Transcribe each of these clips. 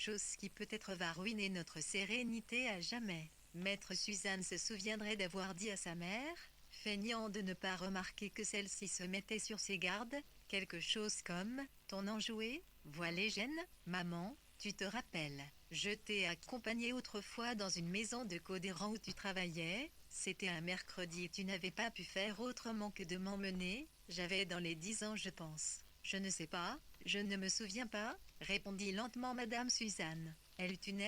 chose qui peut-être va ruiner notre sérénité à jamais. Maître Suzanne se souviendrait d'avoir dit à sa mère, feignant de ne pas remarquer que celle-ci se mettait sur ses gardes, quelque chose comme « Ton enjoué, voilé gêne, maman, tu te rappelles, je t'ai accompagné autrefois dans une maison de Codéran où tu travaillais, c'était un mercredi et tu n'avais pas pu faire autrement que de m'emmener, j'avais dans les 10 ans je pense. Je ne sais pas, je ne me souviens pas, répondit lentement Madame Suzanne. Elle eut une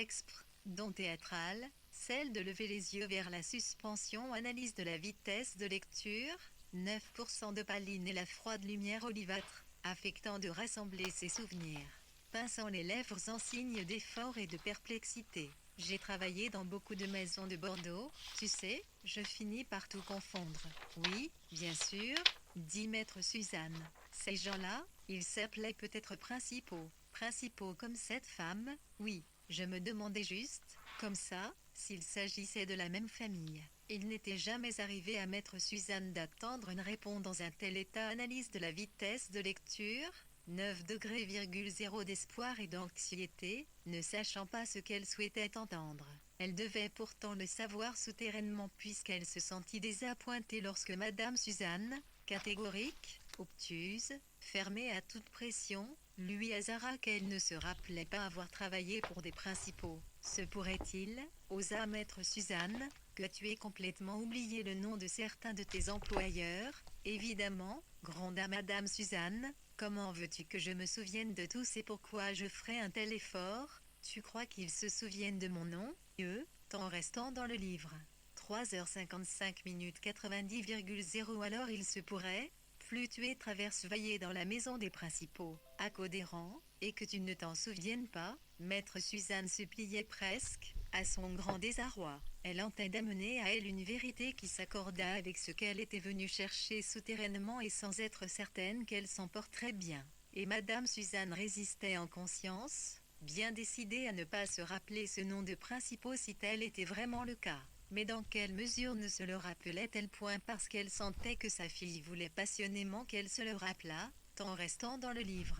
dont théâtrale, celle de lever les yeux vers la suspension analyse de la vitesse de lecture, 9% de paline et la froide lumière olivâtre, affectant de rassembler ses souvenirs. Pinçant les lèvres en signe d'effort et de perplexité. J'ai travaillé dans beaucoup de maisons de Bordeaux, tu sais, je finis par tout confondre. Oui, bien sûr, dit maître Suzanne. Ces gens-là, ils s'appelaient peut-être principaux. Principaux comme cette femme, oui, je me demandais juste, comme ça, s'il s'agissait de la même famille. Il n'était jamais arrivé à maître Suzanne d'attendre une réponse dans un tel état analyse de la vitesse de lecture, 9,0 d'espoir et d'anxiété, ne sachant pas ce qu'elle souhaitait entendre. Elle devait pourtant le savoir souterrainement puisqu'elle se sentit désappointée lorsque Madame Suzanne, catégorique, obtuse, fermée à toute pression, lui hasarda qu'elle ne se rappelait pas avoir travaillé pour des principaux. Se pourrait-il, osa maître Suzanne, que tu aies complètement oublié le nom de certains de tes employeurs? Évidemment, gronda Madame Suzanne, comment veux-tu que je me souvienne de tous et pourquoi je ferais un tel effort? Tu crois qu'ils se souviennent de mon nom, eux, en restant dans le livre? 3h55 minutes 90,0 alors il se pourrait, plus tu es traverse-veillé dans la maison des principaux, à Codéran, et que tu ne t'en souviennes pas, maître Suzanne suppliait presque, à son grand désarroi. Elle tentait d'amener à elle une vérité qui s'accorda avec ce qu'elle était venue chercher souterrainement et sans être certaine qu'elle s'en porterait bien. Et Madame Suzanne résistait en conscience, bien décidée à ne pas se rappeler ce nom de principaux si tel était vraiment le cas. Mais dans quelle mesure ne se le rappelait-elle point parce qu'elle sentait que sa fille voulait passionnément qu'elle se le rappelât, en restant dans le livre.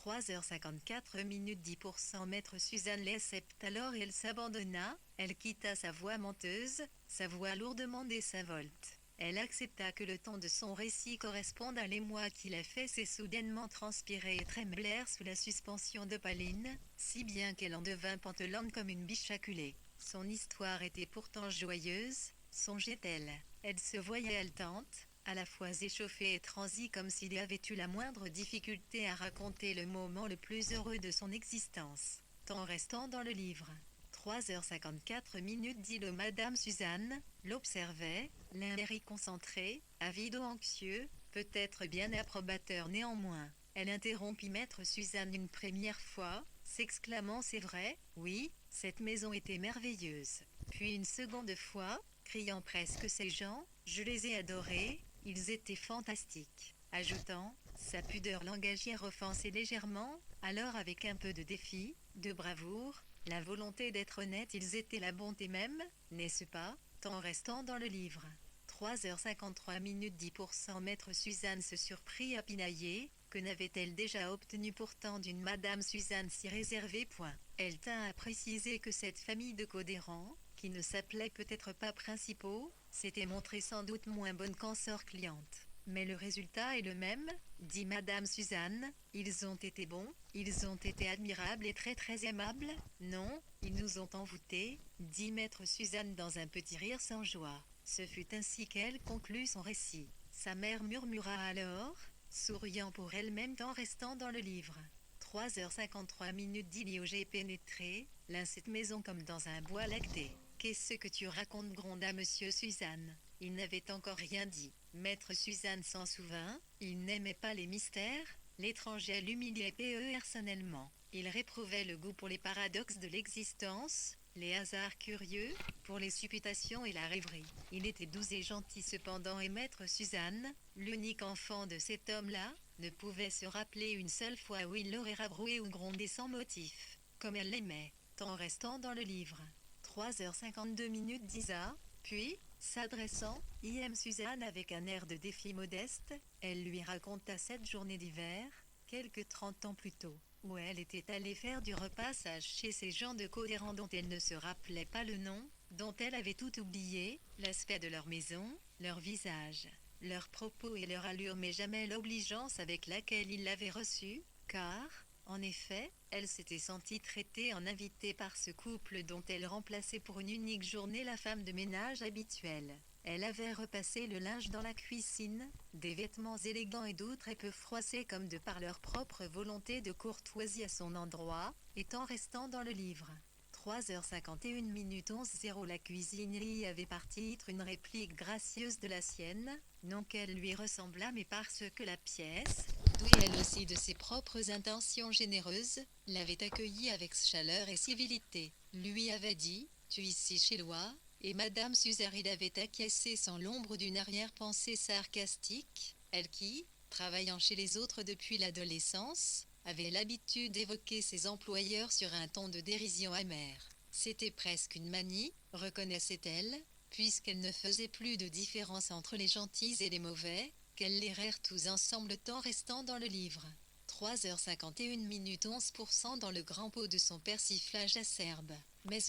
3h54 minutes 10% maître Suzanne l'accepte alors et elle s'abandonna, elle quitta sa voix menteuse, sa voix lourdement désinvolte. Elle accepta que le temps de son récit corresponde à l'émoi qui la fait soudainement transpirer et trembler sous la suspension de Paline, si bien qu'elle en devint pantelante comme une biche acculée. Son histoire était pourtant joyeuse, songeait-elle. Elle se voyait haletante, à la fois échauffée et transie comme s'il y avait eu la moindre difficulté à raconter le moment le plus heureux de son existence, en restant dans le livre. 3h54 minutes dit le Madame Suzanne, l'observait, l'air concentré, avide ou anxieux, peut-être bien approbateur néanmoins. Elle interrompit maître Suzanne une première fois, s'exclamant c'est vrai, oui, cette maison était merveilleuse. Puis une seconde fois, criant presque ces gens, je les ai adorés, ils étaient fantastiques. Ajoutant, sa pudeur langagière offensée légèrement, alors avec un peu de défi, de bravoure, la volonté d'être honnête ils étaient la bonté même, n'est-ce pas, en restant dans le livre. 3h53 minutes 10% maître Suzanne se surprit à pinailler, que n'avait-elle déjà obtenu pourtant d'une Madame Suzanne si réservée point. Elle tint à préciser que cette famille de Codéran, qui ne s'appelait peut-être pas principaux, s'était montrée sans doute moins bonne qu'en sort cliente. Mais le résultat est le même, dit Madame Suzanne, ils ont été bons, ils ont été admirables et très très aimables, non, ils nous ont envoûtés, dit maître Suzanne dans un petit rire sans joie. Ce fut ainsi qu'elle conclut son récit. Sa mère murmura alors, souriant pour elle-même en restant dans le livre. 3h53 minutes dit j'ai pénétré, là cette maison comme dans un bois lacté. Qu'est-ce que tu racontes gronda monsieur Suzanne. Il n'avait encore rien dit. Maître Suzanne s'en souvint, il n'aimait pas les mystères, l'étranger l'humiliait personnellement. Il réprouvait le goût pour les paradoxes de l'existence, les hasards curieux, pour les supputations et la rêverie. Il était doux et gentil cependant et maître Suzanne, l'unique enfant de cet homme-là, ne pouvait se rappeler une seule fois où il l'aurait rabroué ou grondé sans motif, comme elle l'aimait, en restant dans le livre. 3h52 minutes disa, puis, s'adressant, I.M. Suzanne avec un air de défi modeste, elle lui raconta cette journée d'hiver, quelque 30 ans plus tôt. où elle était allée faire du repassage chez ces gens de Codéran dont elle ne se rappelait pas le nom, dont elle avait tout oublié, l'aspect de leur maison, leur visage, leurs propos et leur allure, mais jamais l'obligeance avec laquelle ils l'avaient reçue, car, en effet, elle s'était sentie traitée en invitée par ce couple dont elle remplaçait pour une unique journée la femme de ménage habituelle. Elle avait repassé le linge dans la cuisine, des vêtements élégants et doux très peu froissés comme de par leur propre volonté de courtoisie à son endroit, et en restant dans le livre. 3h51 minutes 11:00. La cuisinière avait par titre une réplique gracieuse de la sienne, non qu'elle lui ressemblât mais parce que la pièce, douée elle aussi de ses propres intentions généreuses, l'avait accueillie avec chaleur et civilité, lui avait dit « Tu ici chez toi ?» Et Madame Suzerain avait acquiescé sans l'ombre d'une arrière-pensée sarcastique, elle qui, travaillant chez les autres depuis l'adolescence, avait l'habitude d'évoquer ses employeurs sur un ton de dérision amère. C'était presque une manie, reconnaissait-elle, puisqu'elle ne faisait plus de différence entre les gentils et les mauvais, qu'elle les rire tous ensemble en restant dans le livre. 3h51 minutes 11% dans le grand pot de son persiflage acerbe. Mais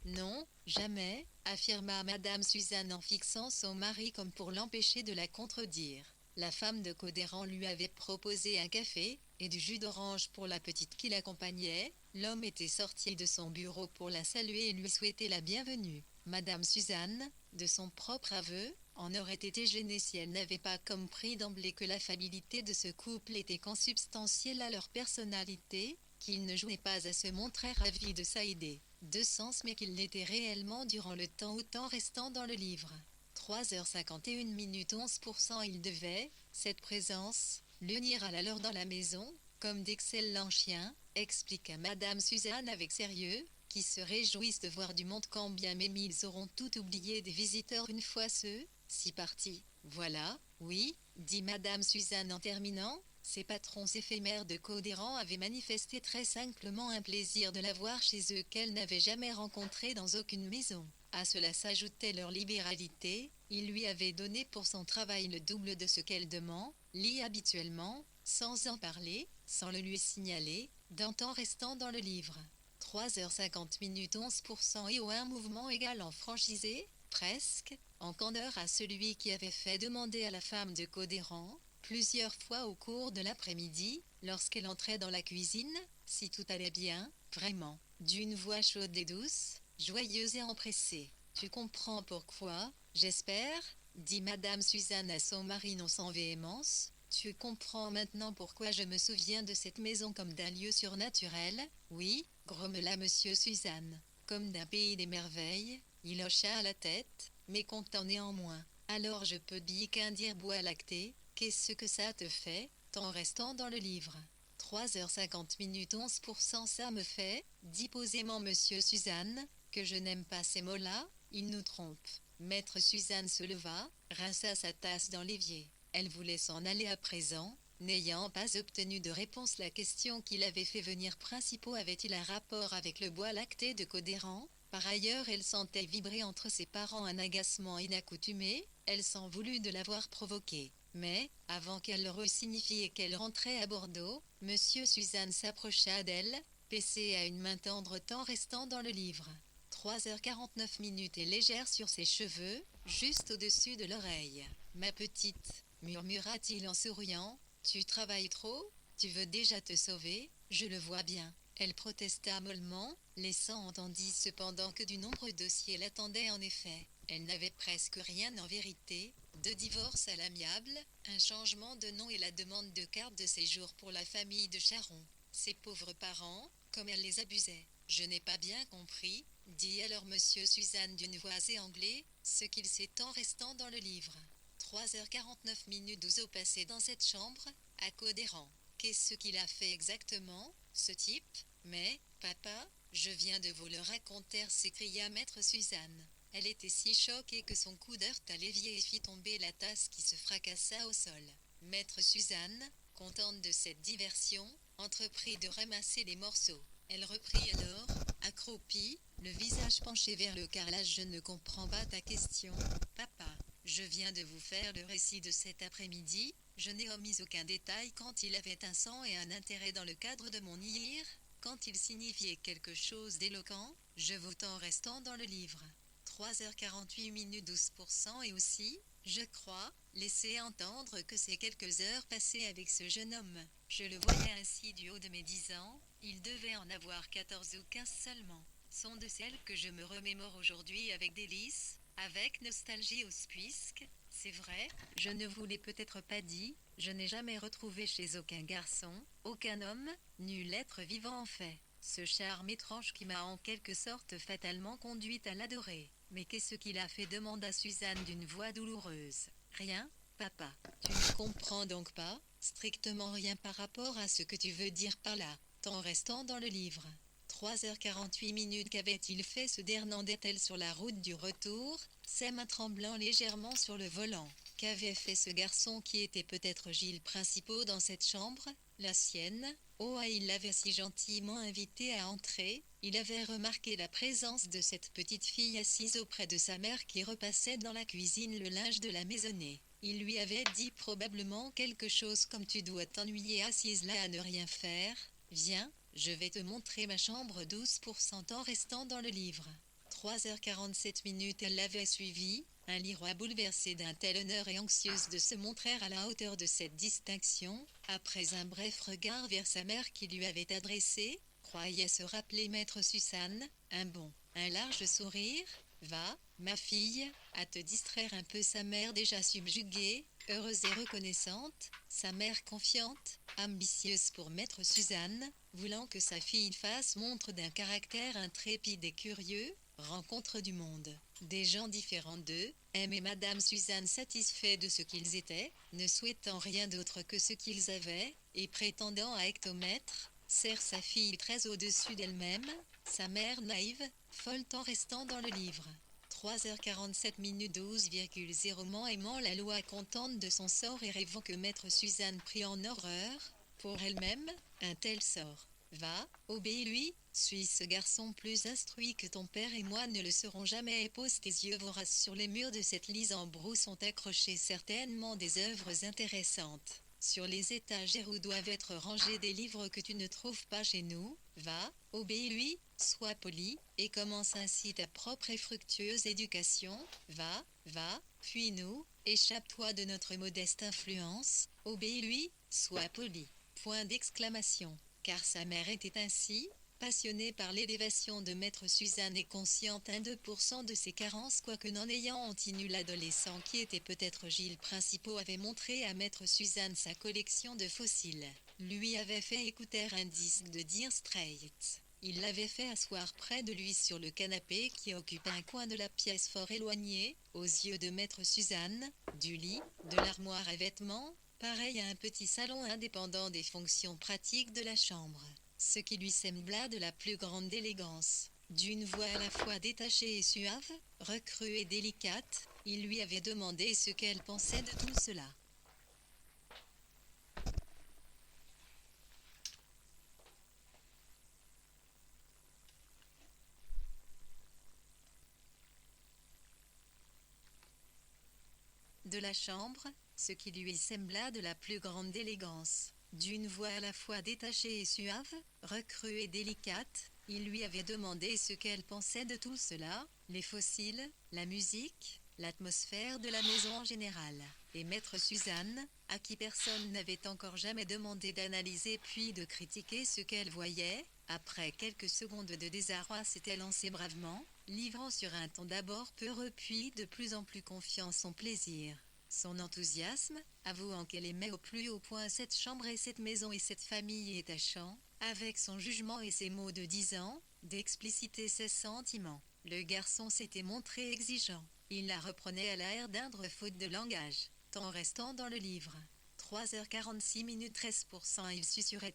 non, jamais, affirma Madame Suzanne en fixant son mari comme pour l'empêcher de la contredire. La femme de Codéran lui avait proposé un café et du jus d'orange pour la petite qui l'accompagnait. L'homme était sorti de son bureau pour la saluer et lui souhaiter la bienvenue. Madame Suzanne, de son propre aveu, en aurait été gênée si elle n'avait pas compris d'emblée que l'affabilité de ce couple était consubstantielle à leur personnalité, qu'ils ne jouaient pas à se montrer ravis de sa idée de sens mais qu'il l'était réellement durant le temps autant restant dans le livre. 3h51 minutes 11%. Il devait, cette présence, l'unir à la leur dans la maison, comme d'excellents chiens, expliqua Madame Suzanne avec sérieux, qui se réjouissent de voir du monde quand bien même ils auront tout oublié des visiteurs une fois ceux-ci partis. Voilà, oui, dit Madame Suzanne en terminant. Ces patrons éphémères de Codéran avaient manifesté très simplement un plaisir de la voir chez eux qu'elle n'avait jamais rencontré dans aucune maison. À cela s'ajoutait leur libéralité, ils lui avaient donné pour son travail le double de ce qu'elle demande, lit habituellement, sans en parler, sans le lui signaler, d'un temps restant dans le livre. 3h50 minutes 11% et au un mouvement égal en franchisé, presque, en candeur à celui qui avait fait demander à la femme de Codéran, plusieurs fois au cours de l'après-midi, lorsqu'elle entrait dans la cuisine, si tout allait bien, vraiment, d'une voix chaude et douce, joyeuse et empressée. Tu comprends pourquoi, j'espère, dit Madame Suzanne à son mari non sans véhémence. Tu comprends maintenant pourquoi je me souviens de cette maison comme d'un lieu surnaturel, oui, grommela Monsieur Suzanne. Comme d'un pays des merveilles, il hocha la tête, mécontent néanmoins. Alors je peux bien dire bois lacté. Qu'est-ce que ça te fait, en restant dans le livre 3h50 minutes 11% ça me fait, dit posément Monsieur Suzanne, que je n'aime pas ces mots-là, ils nous trompent. Maître Suzanne se leva, rinça sa tasse dans l'évier. Elle voulait s'en aller à présent, n'ayant pas obtenu de réponse. La question qui l'avait fait venir principaux avait-il un rapport avec le bois lacté de Codéran? Par ailleurs, elle sentait vibrer entre ses parents un agacement inaccoutumé, elle s'en voulut de l'avoir provoqué. Mais, avant qu'elle leur eût signifié qu'elle rentrait à Bordeaux, Monsieur Suzanne s'approcha d'elle, paissé à une main tendre tant restant dans le livre. 3h49 minutes et légère sur ses cheveux, juste au-dessus de l'oreille. Ma petite, murmura-t-il en souriant, tu travailles trop, tu veux déjà te sauver, je le vois bien. Elle protesta mollement, laissant entendre cependant que du nombreux dossiers l'attendaient en effet. Elle n'avait presque rien en vérité, de divorce à l'amiable, un changement de nom et la demande de carte de séjour pour la famille de Charon. Ses pauvres parents, comme elle les abusait. Je n'ai pas bien compris, dit alors Monsieur Suzanne d'une voix éanglée, ce qu'il sait en restant dans le livre. 3h49 minutes 12 au passé dans cette chambre, à Codéran. Qu'est-ce qu'il a fait exactement, ce type? Mais, papa, je viens de vous le raconter, s'écria maître Suzanne. Elle était si choquée que son coude heurta l'évier et fit tomber la tasse qui se fracassa au sol. Maître Suzanne, contente de cette diversion, entreprit de ramasser les morceaux. Elle reprit alors, accroupie, le visage penché vers le carrelage. Je ne comprends pas ta question, papa. Je viens de vous faire le récit de cet après-midi, Je n'ai omis aucun détail quand il avait un sens et un intérêt dans le cadre de mon IR, quand il signifiait quelque chose d'éloquent, je vote en restant dans le livre. 3h48 minutes 12% et aussi, je crois, laisser entendre que c'est quelques heures passées avec ce jeune homme. Je le voyais ainsi du haut de mes 10 ans, il devait en avoir 14 ou 15 seulement. Sont de celles que je me remémore aujourd'hui avec délice, avec nostalgie puisque, c'est vrai, je ne vous l'ai peut-être pas dit, je n'ai jamais retrouvé chez aucun garçon, aucun homme, nul être vivant en fait, ce charme étrange qui m'a en quelque sorte fatalement conduite à l'adorer. Mais qu'est-ce qu'il a fait demanda Suzanne d'une voix douloureuse. Rien, papa. Tu ne comprends donc pas, strictement rien par rapport à ce que tu veux dire par là, en restant dans le livre. 3h48 minutes qu'avait-il fait se dénardait-elle sur la route du retour, ses mains tremblant légèrement sur le volant. Qu'avait fait ce garçon qui était peut-être Gilles Principaux dans cette chambre, la sienne? Oh, il l'avait si gentiment invité à entrer, il avait remarqué la présence de cette petite fille assise auprès de sa mère qui repassait dans la cuisine le linge de la maisonnée. Il lui avait dit probablement quelque chose comme tu dois t'ennuyer assise là à ne rien faire. Viens, je vais te montrer ma chambre 12% en restant dans le livre. 3h47 minutes elle l'avait suivi, un lyrois bouleversé d'un tel honneur et anxieuse de se montrer à la hauteur de cette distinction, après un bref regard vers sa mère qui lui avait adressé, croyait se rappeler maître Suzanne, un large sourire, va, ma fille, à te distraire un peu sa mère déjà subjuguée, heureuse et reconnaissante, sa mère confiante, ambitieuse pour maître Suzanne, voulant que sa fille fasse montre d'un caractère intrépide et curieux, rencontre du monde, des gens différents d'eux, aimait madame Suzanne satisfait de ce qu'ils étaient, ne souhaitant rien d'autre que ce qu'ils avaient, et prétendant à hectomètre, sert sa fille très au-dessus d'elle-même, sa mère naïve, folle en restant dans le livre. 3h47 minutes 12,0 aimant la loi contente de son sort et rêvant que maître Suzanne prit en horreur, pour elle-même, un tel sort. Va, obéis-lui, suis ce garçon plus instruit que ton père et moi ne le serons jamais et pose tes yeux voraces sur les murs de cette lise en brou sont accrochées certainement des œuvres intéressantes. Sur les étagères où doivent être rangés des livres que tu ne trouves pas chez nous, va, obéis-lui, sois poli, et commence ainsi ta propre et fructueuse éducation, va, puis-nous, échappe-toi de notre modeste influence, obéis-lui, sois poli. Point d'exclamation, car sa mère était ainsi, passionnée par l'élévation de maître Suzanne et consciente 1-2% de ses carences quoique n'en ayant entinu l'adolescent qui était peut-être Gilles Principaux avait montré à maître Suzanne sa collection de fossiles, lui avait fait écouter un disque de Dire Straits. Il l'avait fait asseoir près de lui sur le canapé qui occupait un coin de la pièce fort éloigné, aux yeux de maître Suzanne, du lit, de l'armoire à vêtements, pareil à un petit salon indépendant des fonctions pratiques de la chambre, ce qui lui sembla de la plus grande élégance. D'une voix à la fois détachée et suave, recrue et délicate, il lui avait demandé ce qu'elle pensait de tout cela. De la chambre, ce qui lui sembla de la plus grande élégance. D'une voix à la fois détachée et suave, recrue et délicate, il lui avait demandé ce qu'elle pensait de tout cela, les fossiles, la musique, l'atmosphère de la maison en général. Et maître Suzanne, à qui personne n'avait encore jamais demandé d'analyser puis de critiquer ce qu'elle voyait, après quelques secondes de désarroi s'était lancée bravement, livrant sur un ton d'abord peureux puis de plus en plus confiant son plaisir, son enthousiasme, avouant qu'elle aimait au plus haut point cette chambre et cette maison et cette famille et tâchant, avec son jugement et ses mots de 10 ans, d'expliciter ses sentiments. Le garçon s'était montré exigeant. Il la reprenait à l'air d'indre faute de langage, en restant dans le livre. 3h46 minutes 13% il susurrait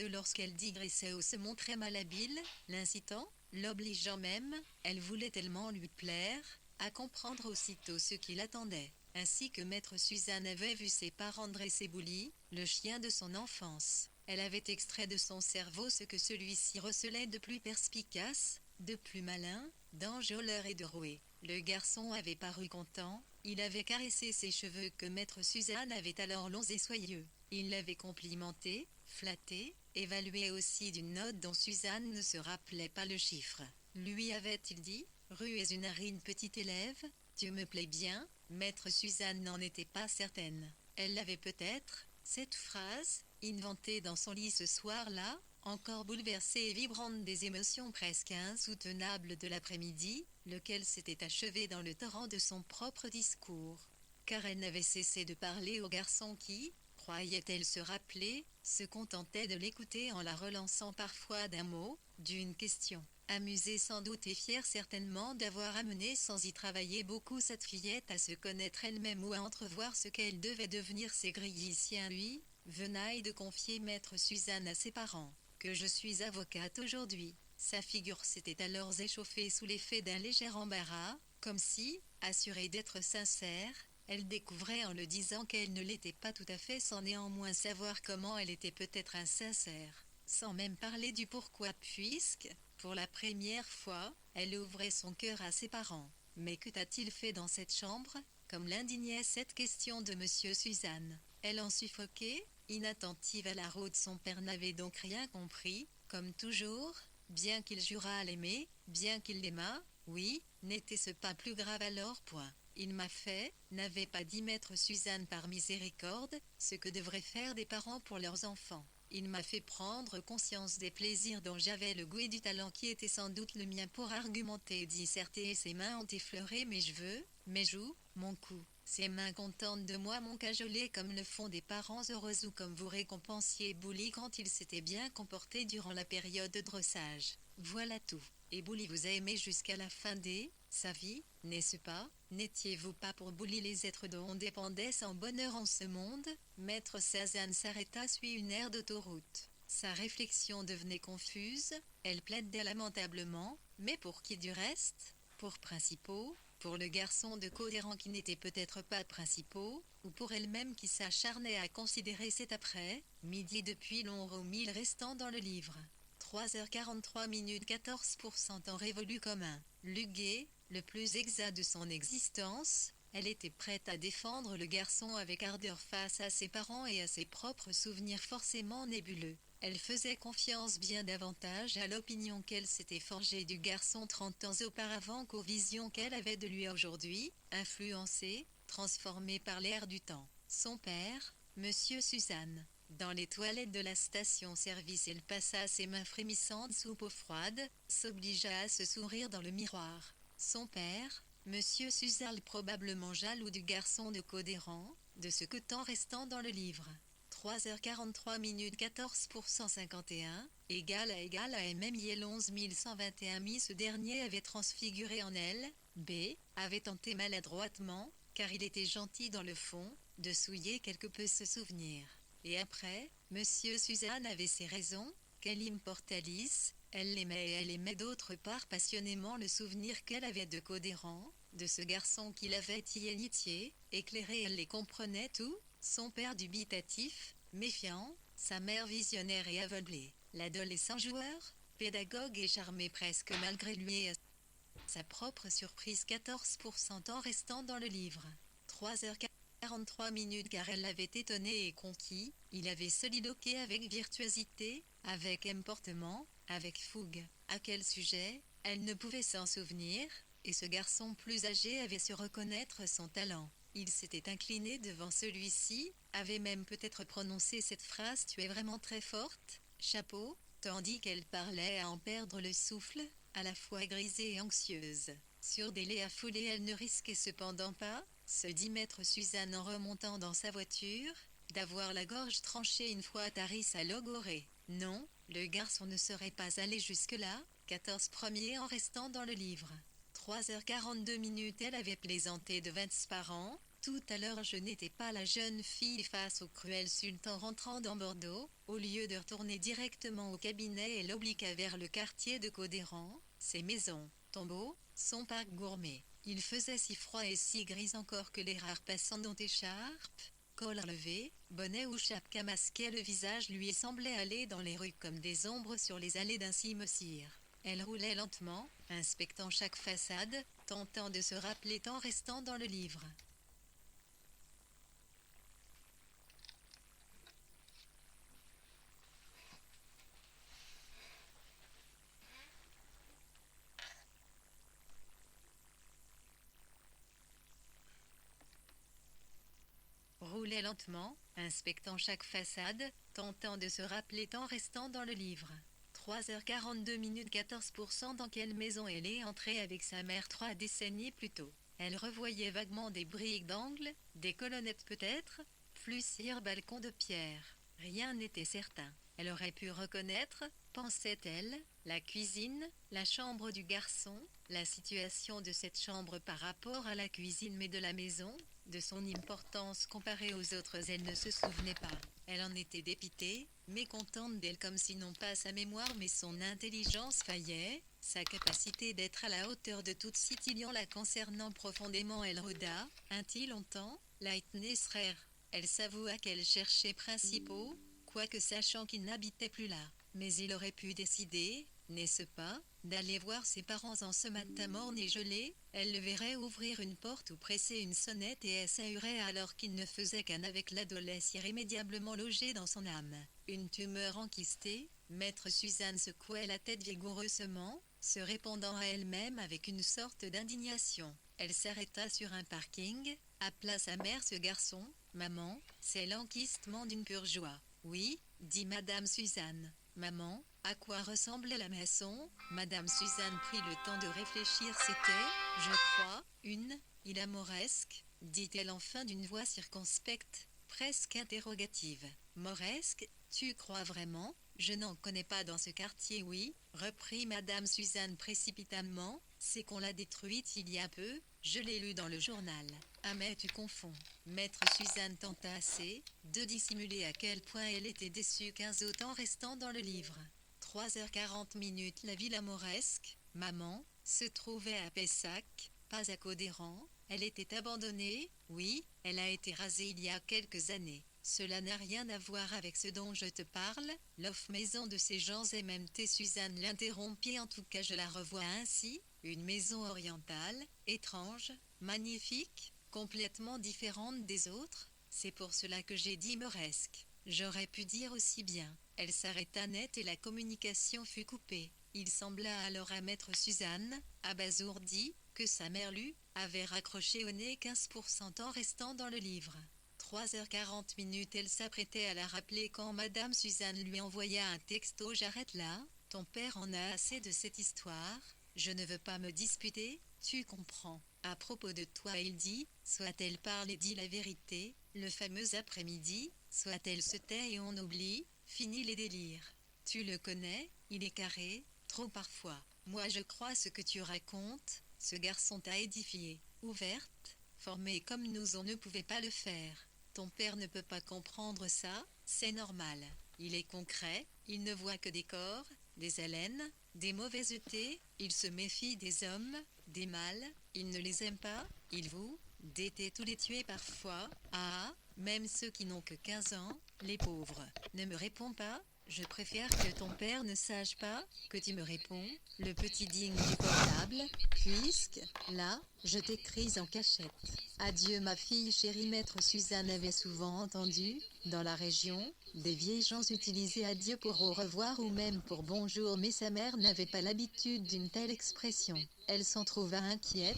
lorsqu'elle digressait ou se montrait malhabile, l'incitant, l'obligeant même, elle voulait tellement lui plaire, à comprendre aussitôt ce qu'il attendait, ainsi que maître Suzanne avait vu ses parents dresser Bouli, le chien de son enfance. Elle avait extrait de son cerveau ce que celui-ci recelait de plus perspicace, de plus malin, d'enjôleur et de roué. Le garçon avait paru content, il avait caressé ses cheveux que maître Suzanne avait alors longs et soyeux. Il l'avait complimenté, flatté, évalué aussi d'une note dont Suzanne ne se rappelait pas le chiffre. Lui avait-il dit « Rue est une narine petite élève, tu me plais bien ?» Maître Suzanne n'en était pas certaine. Elle l'avait peut-être, cette phrase, inventée dans son lit ce soir-là, encore bouleversée et vibrante des émotions presque insoutenables de l'après-midi, lequel s'était achevé dans le torrent de son propre discours. Car elle n'avait cessé de parler au garçon qui, croyait-elle se rappeler, se contentait de l'écouter en la relançant parfois d'un mot, d'une question. Amusée sans doute et fière certainement d'avoir amené sans y travailler beaucoup cette fillette à se connaître elle-même ou à entrevoir ce qu'elle devait devenir, ses grilliciens lui, venaille de confier maître Suzanne à ses parents. Que je suis avocate aujourd'hui. Sa figure s'était alors échauffée sous l'effet d'un léger embarras, comme si, assurée d'être sincère, elle découvrait en le disant qu'elle ne l'était pas tout à fait sans néanmoins savoir comment elle était peut-être insincère, sans même parler du pourquoi puisque, pour la première fois, elle ouvrait son cœur à ses parents. Mais que t'a-t-il fait dans cette chambre, comme l'indignait cette question de monsieur Suzanne. Elle en suffoquait, inattentive à la route. Son père n'avait donc rien compris, comme toujours, bien qu'il jurât l'aimer, bien qu'il l'aimât, oui, n'était-ce pas plus grave alors point. Il m'a fait, n'avait pas dit maître Suzanne par miséricorde, ce que devraient faire des parents pour leurs enfants. Il m'a fait prendre conscience des plaisirs dont j'avais le goût et du talent qui était sans doute le mien pour argumenter et disserter, et ses mains ont effleuré mes cheveux, mes joues, mon cou. Ses mains contentes de moi m'ont cajolé comme le font des parents heureux ou comme vous récompensiez Bouli quand il s'était bien comporté durant la période de dressage. Voilà tout. Et Bouli vous a aimé jusqu'à la fin de sa vie, n'est-ce pas? N'étiez-vous pas pour Bouli les êtres dont dépendait son bonheur en ce monde? Maître Suzanne s'arrêta sur une aire d'autoroute. Sa réflexion devenait confuse, elle plaidait lamentablement, mais pour qui du reste? Pour principaux? Pour le garçon de Codéran qui n'était peut-être pas principaux, ou pour elle-même qui s'acharnait à considérer cet après-midi depuis long mille restant dans le livre. 3h43 minutes 14% temps révolu comme un luguet, le plus exact de son existence. Elle était prête à défendre le garçon avec ardeur face à ses parents et à ses propres souvenirs forcément nébuleux. Elle faisait confiance bien davantage à l'opinion qu'elle s'était forgée du garçon 30 ans auparavant qu'aux visions qu'elle avait de lui aujourd'hui, influencée, transformée par l'air du temps. Son père, monsieur Suzanne. Dans les toilettes de la station-service, elle passa ses mains frémissantes sous peau froide, s'obligea à se sourire dans le miroir. Son père, monsieur Suzanne, probablement jaloux du garçon de Codéran, de ce que temps restant dans le livre. 3h43 minutes 14% 51, égal à MMIL 11121 mis. Ce dernier avait transfiguré en elle, B, avait tenté maladroitement, car il était gentil dans le fond, de souiller quelque peu ce souvenir. Et après, monsieur Suzanne avait ses raisons, qu'elle importait Alice, elle l'aimait et elle aimait d'autre part passionnément le souvenir qu'elle avait de Codéran, de ce garçon qui l'avait initié, éclairé, elle les comprenait tout, son père dubitatif, méfiant, sa mère visionnaire et aveuglée, l'adolescent joueur, pédagogue et charmé presque malgré lui et à sa propre surprise 14% en restant dans le livre. 3h43 minutes car elle l'avait étonné et conquis, il avait soliloqué avec virtuosité, avec emportement, avec fougue. À quel sujet? Elle ne pouvait s'en souvenir, et ce garçon plus âgé avait su reconnaître son talent. Il s'était incliné devant celui-ci, avait même peut-être prononcé cette phrase « Tu es vraiment très forte, chapeau », tandis qu'elle parlait à en perdre le souffle, à la fois grisée et anxieuse. Sur des laits affolés, elle ne risquait cependant pas, se dit maître Suzanne en remontant dans sa voiture, d'avoir la gorge tranchée une fois Taris à Logoré. Non, le garçon ne serait pas allé jusque-là, 14 premiers en restant dans le livre. 3h42 minutes, elle avait plaisanté de 20 par an. Tout à l'heure, je n'étais pas la jeune fille face au cruel sultan rentrant dans Bordeaux. Au lieu de retourner directement au cabinet, elle obliqua vers le quartier de Codéran, ses maisons, tombeaux, son parc gourmet. Il faisait si froid et si gris encore que les rares passants dont écharpe, col relevé, bonnet ou chapeau masquaient le visage lui semblaient aller dans les rues comme des ombres sur les allées d'un cimetière. Elle roulait lentement, inspectant chaque façade, tentant de se rappeler en restant dans le livre. Roulait lentement, inspectant chaque façade, tentant de se rappeler en restant dans le livre. 3h42 minutes 14%. Dans quelle maison elle est entrée avec sa mère 3 décennies plus tôt? Elle revoyait vaguement des briques d'angle, des colonnettes peut-être, plusieurs balcons de pierre. Rien n'était certain. Elle aurait pu reconnaître, pensait-elle, la cuisine, la chambre du garçon, la situation de cette chambre par rapport à la cuisine mais de la maison, de son importance comparée aux autres, elle ne se souvenait pas. Elle en était dépitée, mécontente d'elle comme si non pas sa mémoire mais son intelligence faillait, sa capacité d'être à la hauteur de toute situation la concernant profondément. Elle rôda, ainsi longtemps, Lightness Rare. Elle s'avoua qu'elle cherchait principaux, quoique sachant qu'il n'habitait plus là. Mais il aurait pu décider, n'est-ce pas, d'aller voir ses parents en ce matin morne et gelé. Elle le verrait ouvrir une porte ou presser une sonnette et elle s'ahurait alors qu'il ne faisait qu'un avec l'adolescence irrémédiablement logée dans son âme. Une tumeur enquistée, maître Suzanne secouait la tête vigoureusement, se répondant à elle-même avec une sorte d'indignation. Elle s'arrêta sur un parking, appela sa mère. Ce garçon, maman, c'est l'enquistement d'une pure joie. Oui, dit Madame Suzanne. Maman, à quoi ressemble la maçon? Madame Suzanne prit le temps de réfléchir. C'était, je crois, une île amoresque, dit-elle enfin d'une voix circonspecte, presque interrogative. Moresque, tu crois vraiment? Je n'en connais pas dans ce quartier. Oui, reprit Madame Suzanne précipitamment, c'est qu'on l'a détruite il y a peu, je l'ai lu dans le journal. Ah mais tu confonds. Maître Suzanne tenta assez de dissimuler à quel point elle était déçue 15 autres en restant dans le livre. 3h40 minutes. La villa mauresque, maman, se trouvait à Pessac, pas à Codéran. Elle était abandonnée, oui, elle a été rasée il y a quelques années. Cela n'a rien à voir avec ce dont je te parle, l'off-maison de ces gens et même tes. Suzanne l'interrompit. En tout cas je la revois ainsi, une maison orientale, étrange, magnifique, complètement différente des autres, c'est pour cela que j'ai dit mauresque. J'aurais pu dire aussi bien. Elle s'arrêta net et la communication fut coupée. Il sembla alors à maître Suzanne, abasourdi, que sa mère lui avait raccroché au nez 15% en restant dans le livre. 3h40 minutes. Elle s'apprêtait à la rappeler quand Madame Suzanne lui envoya un texto. J'arrête là, ton père en a assez de cette histoire, je ne veux pas me disputer, tu comprends. À propos de toi, il dit, soit elle parle et dit la vérité, le fameux après-midi, soit elle se tait et on oublie, fini les délires. Tu le connais, il est carré, trop parfois. Moi je crois ce que tu racontes, ce garçon t'a édifié, ouverte, formée comme nous on ne pouvait pas le faire. Ton père ne peut pas comprendre ça, c'est normal. Il est concret, il ne voit que des corps, des haleines, des mauvaisetés, il se méfie des hommes, des mâles, il ne les aime pas, il vous déteste tous les tuer parfois, ah, même ceux qui n'ont que 15 ans, les pauvres. Ne me réponds pas, je préfère que ton père ne sache pas, que tu me réponds, le petit digne du portable, puisque, là, je t'écris en cachette. Adieu ma fille chérie. Maître Suzanne avait souvent entendu, dans la région, des vieilles gens utiliser adieu pour au revoir ou même pour bonjour, mais sa mère n'avait pas l'habitude d'une telle expression. Elle s'en trouva inquiète,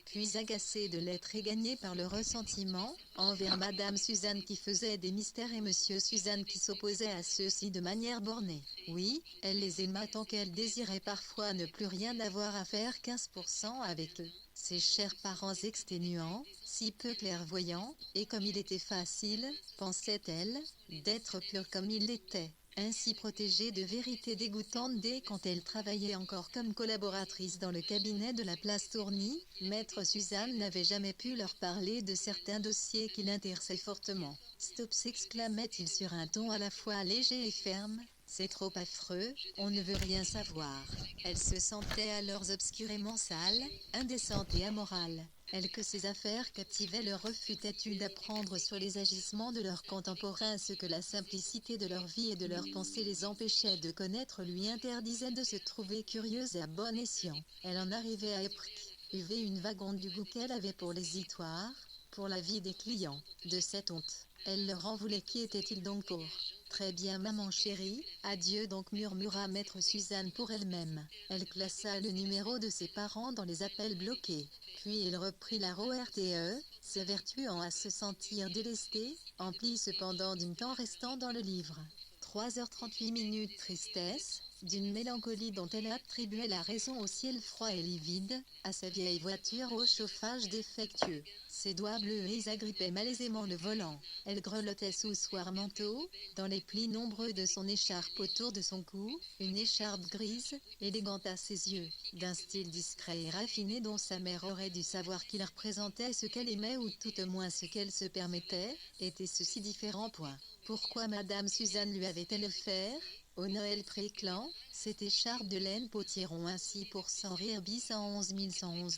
puis agacée de l'être égagnée par le ressentiment envers Madame Suzanne qui faisait des mystères et Monsieur Suzanne qui s'opposait à ceux-ci de manière bornée. Oui, elle les aima tant qu'elle désirait parfois ne plus rien avoir à faire 15% avec eux. Ses chers parents exténuants, si peu clairvoyants, et comme il était facile, pensait-elle, d'être pure comme il l'était, ainsi protégée de vérités dégoûtantes dès quand elle travaillait encore comme collaboratrice dans le cabinet de la place Tourny, maître Suzanne n'avait jamais pu leur parler de certains dossiers qui l'intéressaient fortement. Stop, s'exclamait-il sur un ton à la fois léger et ferme. C'est trop affreux, on ne veut rien savoir. Elle se sentait alors obscurément sale, indécente et amorale. Elle que ces affaires captivaient leur refus têtu d'apprendre sur les agissements de leurs contemporains ce que la simplicité de leur vie et de leurs pensées les empêchait de connaître lui interdisait de se trouver curieuse et à bon escient. Elle en arrivait à éprouver une vague honte du goût qu'elle avait pour l'hésitoire, pour la vie des clients. De cette honte, elle leur en voulait. Qui était-il donc pour? Très bien maman chérie, adieu donc murmura maître Suzanne pour elle-même. Elle classa le numéro de ses parents dans les appels bloqués. Puis il reprit la RTE, s'évertuant à se sentir délesté, empli cependant d'une temps restant dans le livre. 3h38 tristesse, d'une mélancolie dont elle attribuait la raison au ciel froid et livide, à sa vieille voiture au chauffage défectueux. Ses doigts bleus agrippaient malaisément le volant. Elle grelottait sous soir manteau, dans les plis nombreux de son écharpe autour de son cou, une écharpe grise, élégante à ses yeux, d'un style discret et raffiné dont sa mère aurait dû savoir qu'il représentait ce qu'elle aimait ou tout au moins ce qu'elle se permettait, était ceci différents points. Pourquoi Madame Suzanne lui avait-elle offert, au Noël Préclan, cette écharpe de laine potiron ainsi pour sans rire bis 111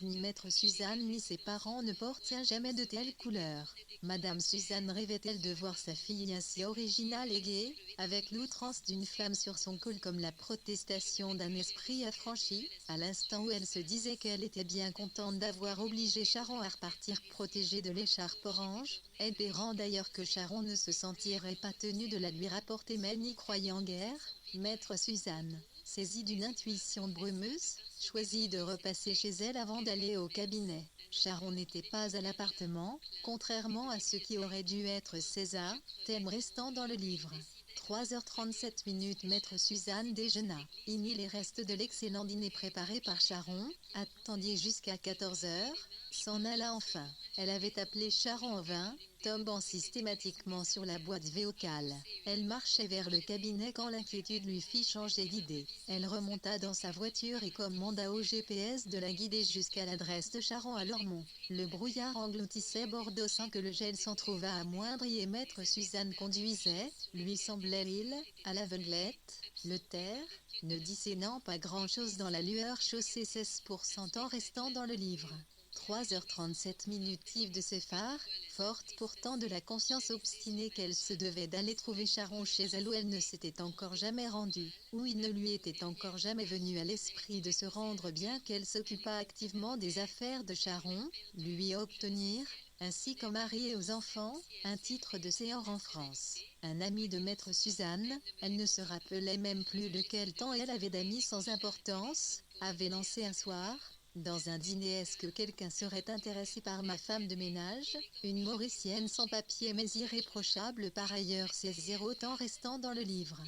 ni maître Suzanne ni ses parents ne portaient jamais de telles couleurs. Madame Suzanne rêvait-elle de voir sa fille ainsi originale et gaie, avec l'outrance d'une flamme sur son col comme la protestation d'un esprit affranchi, à l'instant où elle se disait qu'elle était bien contente d'avoir obligé Charon à repartir protégée de l'écharpe orange, espérant d'ailleurs que Charon ne se sentirait pas tenu de la lui rapporter mais n'y croyant guère, maître Suzanne, saisie d'une intuition brumeuse, choisit de repasser chez elle avant d'aller au cabinet. Charon n'était pas à l'appartement, contrairement à ce qui aurait dû être César, thème restant dans le livre. 3h37 maître Suzanne déjeuna. Inni les restes de l'excellent dîner préparé par Charon, attendit jusqu'à 14h, s'en alla enfin. Elle avait appelé Charon en vain, tombant systématiquement sur la boîte vocale. Elle marchait vers le cabinet quand l'inquiétude lui fit changer d'idée. Elle remonta dans sa voiture et commanda au GPS de la guider jusqu'à l'adresse de Charon à Lormont. Le brouillard engloutissait Bordeaux sans que le gel s'en trouvât amoindri et maître Suzanne conduisait, lui semblait l'île, à l'aveuglette, le terre, ne discernant pas grand-chose dans la lueur chaussée 16% en restant dans le livre. 3h37 Yves de ses phares, forte pourtant de la conscience obstinée qu'elle se devait d'aller trouver Charon chez elle où elle ne s'était encore jamais rendue, où il ne lui était encore jamais venu à l'esprit de se rendre bien qu'elle s'occupât activement des affaires de Charon, lui obtenir, ainsi qu'aux mari et aux enfants, un titre de séance en France. Un ami de maître Suzanne, elle ne se rappelait même plus de quel temps elle avait d'amis sans importance, avait lancé un soir, dans un dîner est-ce que quelqu'un serait intéressé par ma femme de ménage, une Mauricienne sans papier mais irréprochable par ailleurs c'est 0 temps restant dans le livre.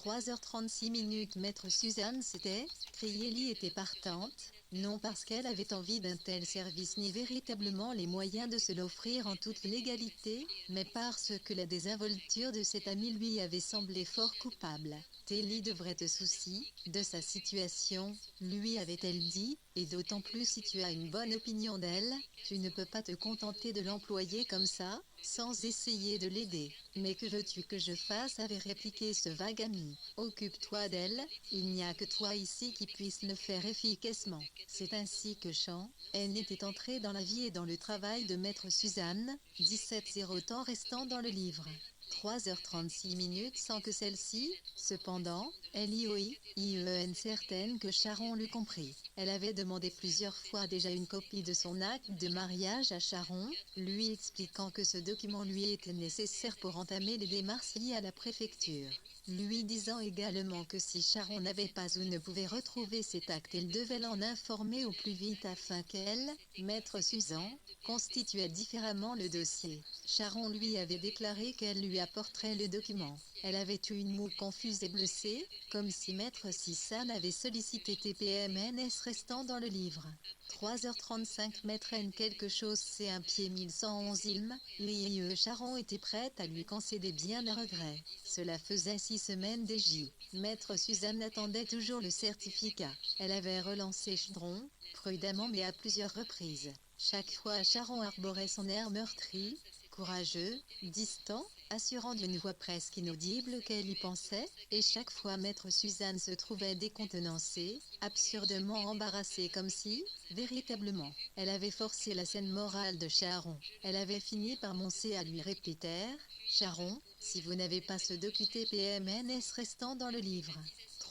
3h36 maître Suzanne s'était, Crieli était partante, non parce qu'elle avait envie d'un tel service ni véritablement les moyens de se l'offrir en toute légalité, mais parce que la désinvolture de cet ami lui avait semblé fort coupable. Telly devrait te soucier de sa situation, lui avait-elle dit, et d'autant plus si tu as une bonne opinion d'elle, tu ne peux pas te contenter de l'employer comme ça, sans essayer de l'aider. Mais que veux-tu que je fasse avait répliqué ce vague ami. Occupe-toi d'elle, il n'y a que toi ici qui puisse le faire efficacement. C'est ainsi que Jean, elle était entrée dans la vie et dans le travail de maître Suzanne, 17-0 temps restant dans le livre. 3h36 sans que celle-ci, cependant, Lioen certaine que Charon l'eût compris. Elle avait demandé plusieurs fois déjà une copie de son acte de mariage à Charon, lui expliquant que ce document lui était nécessaire pour entamer les démarches liées à la préfecture. Lui disant également que si Charon n'avait pas ou ne pouvait retrouver cet acte, elle devait l'en informer au plus vite afin qu'elle, maître Suzanne, constituait différemment le dossier. Charon lui avait déclaré qu'elle lui apporterait le document. Elle avait eu une moue confuse et blessée, comme si maître Suzanne avait sollicité TPMNS restant dans le livre. 3h35 maître N quelque chose c'est un pied 1111 IE Charon était prête à lui concéder bien à regret. Cela faisait 6 semaines déjà. Maître Suzanne attendait toujours le certificat. Elle avait relancé Charon, prudemment mais à plusieurs reprises. Chaque fois Charon arborait son air meurtri, courageux, distant, assurant d'une voix presque inaudible qu'elle y pensait, et chaque fois maître Suzanne se trouvait décontenancée, absurdement embarrassée comme si, véritablement, elle avait forcé la scène morale de Charon. Elle avait fini par moncer à lui répéter « Charon, si vous n'avez pas ce docu-TPMNS restant dans le livre.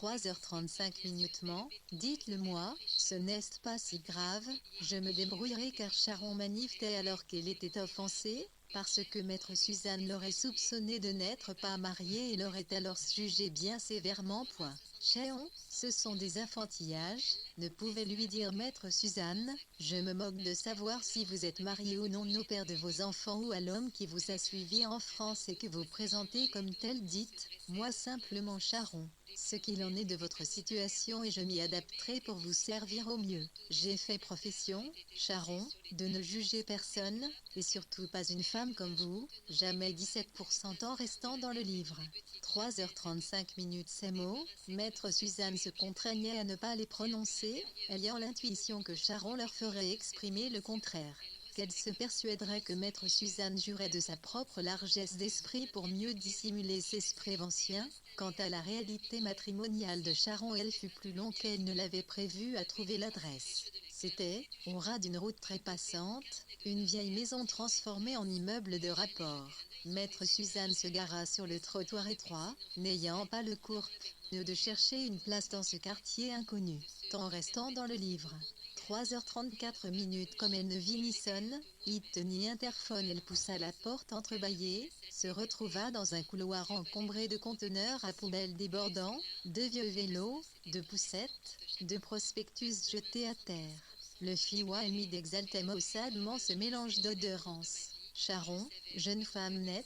3h35 minutement, dites-le-moi, ce n'est pas si grave, je me débrouillerai car Charon manifestait alors qu'elle était offensée, parce que maître Suzanne l'aurait soupçonné de n'être pas mariée et l'aurait alors jugé bien sévèrement. Charon, ce sont des enfantillages, ne pouvait lui dire maître Suzanne, je me moque de savoir si vous êtes marié ou non au père de vos enfants ou à l'homme qui vous a suivi en France et que vous présentez comme tel. Dites-moi simplement Charon, ce qu'il en est de votre situation et je m'y adapterai pour vous servir au mieux. J'ai fait profession, Charon, de ne juger personne, et surtout pas une femme comme vous, jamais 17% en restant dans le livre. 3h35 minutes ces mots, maître Suzanne se contraignait à ne pas les prononcer, ayant l'intuition que Charon leur ferait exprimer le contraire. Qu'elle se persuaderait que maître Suzanne jurait de sa propre largesse d'esprit pour mieux dissimuler ses préventions. Quant à la réalité matrimoniale de Charon, elle fut plus longue qu'elle ne l'avait prévu à trouver l'adresse. C'était, au ras d'une route très passante, une vieille maison transformée en immeuble de rapport. Maître Suzanne se gara sur le trottoir étroit, n'ayant pas le courage de chercher une place dans ce quartier inconnu, en restant dans le livre. 3h34 minutes comme elle ne vit ni sonne, ni interphone, elle poussa la porte entrebâillée, se retrouva dans un couloir encombré de conteneurs à poubelles débordant, de vieux vélos, de poussettes, de prospectus jetés à terre. Le fiwa émis d'exalté maussadement ce mélange d'odorance. Charon, jeune femme nette,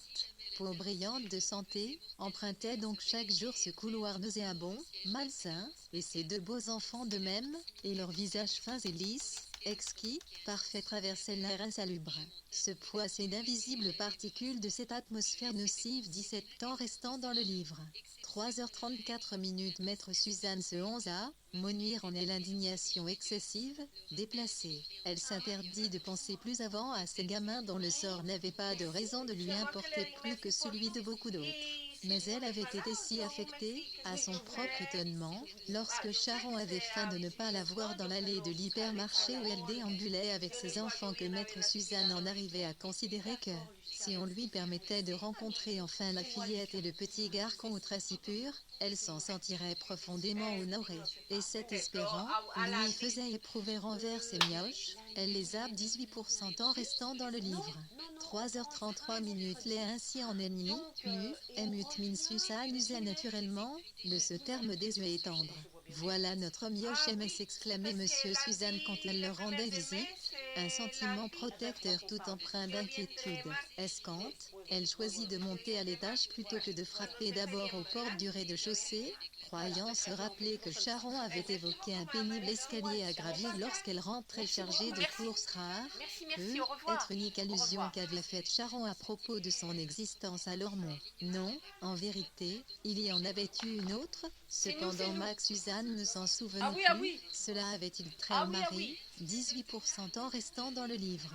peau brillante de santé, empruntait donc chaque jour ce couloir nauséabond, malsain, et ses deux beaux enfants de même, et leurs visages fins et lisses, exquis, parfaits traversaient l'air insalubre. Ce poissé d'invisibles particules de cette atmosphère nocive 17 ans restant dans le livre. 3h34 minutes maître Suzanne se honza, monnuire en elle indignation excessive, déplacée. Elle s'interdit de penser plus avant à ces gamins dont le sort n'avait pas de raison de lui importer plus que celui de beaucoup d'autres. Mais elle avait été si affectée, à son propre étonnement, lorsque Charon avait faim de ne pas la voir dans l'allée de l'hypermarché où elle déambulait avec ses enfants que maître Suzanne en arrivait à considérer que, si on lui permettait de rencontrer enfin la fillette et le petit garçon au traits si pur, elle s'en sentirait profondément honorée. Et cet espérant, lui faisait éprouver envers ses mioches, elle les a 18% en restant dans le livre. 3h33 minutes les ainsi en ennemi, mut minsus amusait naturellement, de ce terme désuet et tendre. Voilà notre mioche aimait s'exclamait monsieur Suzanne quand elle leur rendait visite, un sentiment protecteur tout empreint d'inquiétude. Escante, elle choisit de monter à l'étage plutôt que de frapper d'abord aux portes du rez-de-chaussée, croyant se rappeler que Charon avait évoqué un pénible escalier à gravir lorsqu'elle rentrait chargée de courses rares, être unique allusion qu'avait faite Charon à propos de son existence à Lormont. Non, en vérité, il y en avait eu une autre, cependant Max Suzanne ne s'en souvenait plus, cela avait-il très au mari, 18% en restant dans le livre.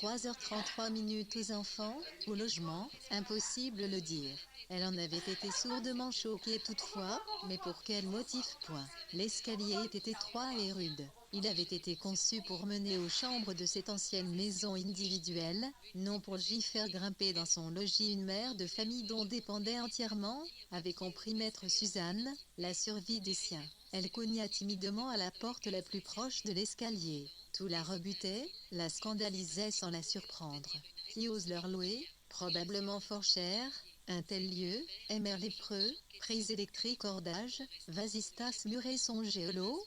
3h33 minutes aux enfants, au logement, impossible le dire. Elle en avait été sourdement choquée toutefois, mais pour quel motif point. L'escalier était étroit et rude. Il avait été conçu pour mener aux chambres de cette ancienne maison individuelle, non pour y faire grimper dans son logis une mère de famille dont dépendait entièrement, avait compris maître Suzanne, la survie des siens. Elle cogna timidement à la porte la plus proche de l'escalier. Tout la rebutait, la scandalisait sans la surprendre. Qui ose leur louer, probablement fort cher, un tel lieu, aimèrent lépreux, prise électrique cordage, vasistas muret son géolo,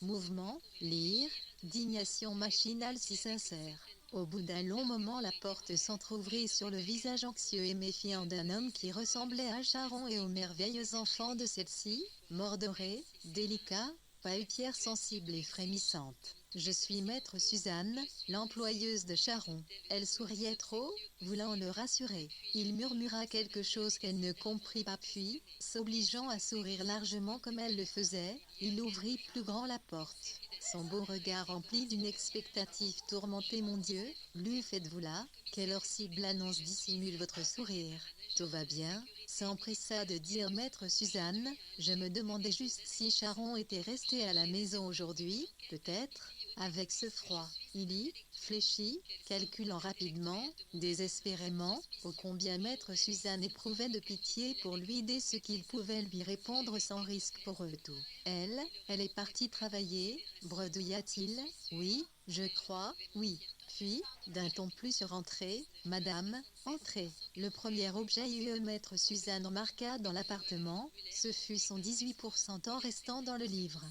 mouvement, lire, dignation machinale si sincère. Au bout d'un long moment la porte s'entr'ouvrit sur le visage anxieux et méfiant d'un homme qui ressemblait à Charon et aux merveilleux enfants de celle-ci, mordoré, délicat, paupières sensibles et frémissantes. Je suis maître Suzanne, l'employeuse de Charon. Elle souriait trop, voulant le rassurer. Il murmura quelque chose qu'elle ne comprit pas puis, s'obligeant à sourire largement comme elle le faisait, il ouvrit plus grand la porte. Son beau regard rempli d'une expectative tourmentée. Mon Dieu, lui faites-vous là? Quelle horrible annonce dissimule votre sourire? Tout va bien, s'empressa de dire maître Suzanne. Je me demandais juste si Charon était resté à la maison aujourd'hui, peut-être. Avec ce froid, il y fléchit, calculant rapidement, désespérément, ô combien maître Suzanne éprouvait de pitié pour lui dès ce qu'il pouvait lui répondre sans risque pour eux tous. Elle est partie travailler, bredouilla-t-il. Oui, je crois, oui. Puis, d'un ton plus rentré, Madame, entrez. Le premier objet maître Suzanne remarqua dans l'appartement, ce fut son 18% en restant dans le livre.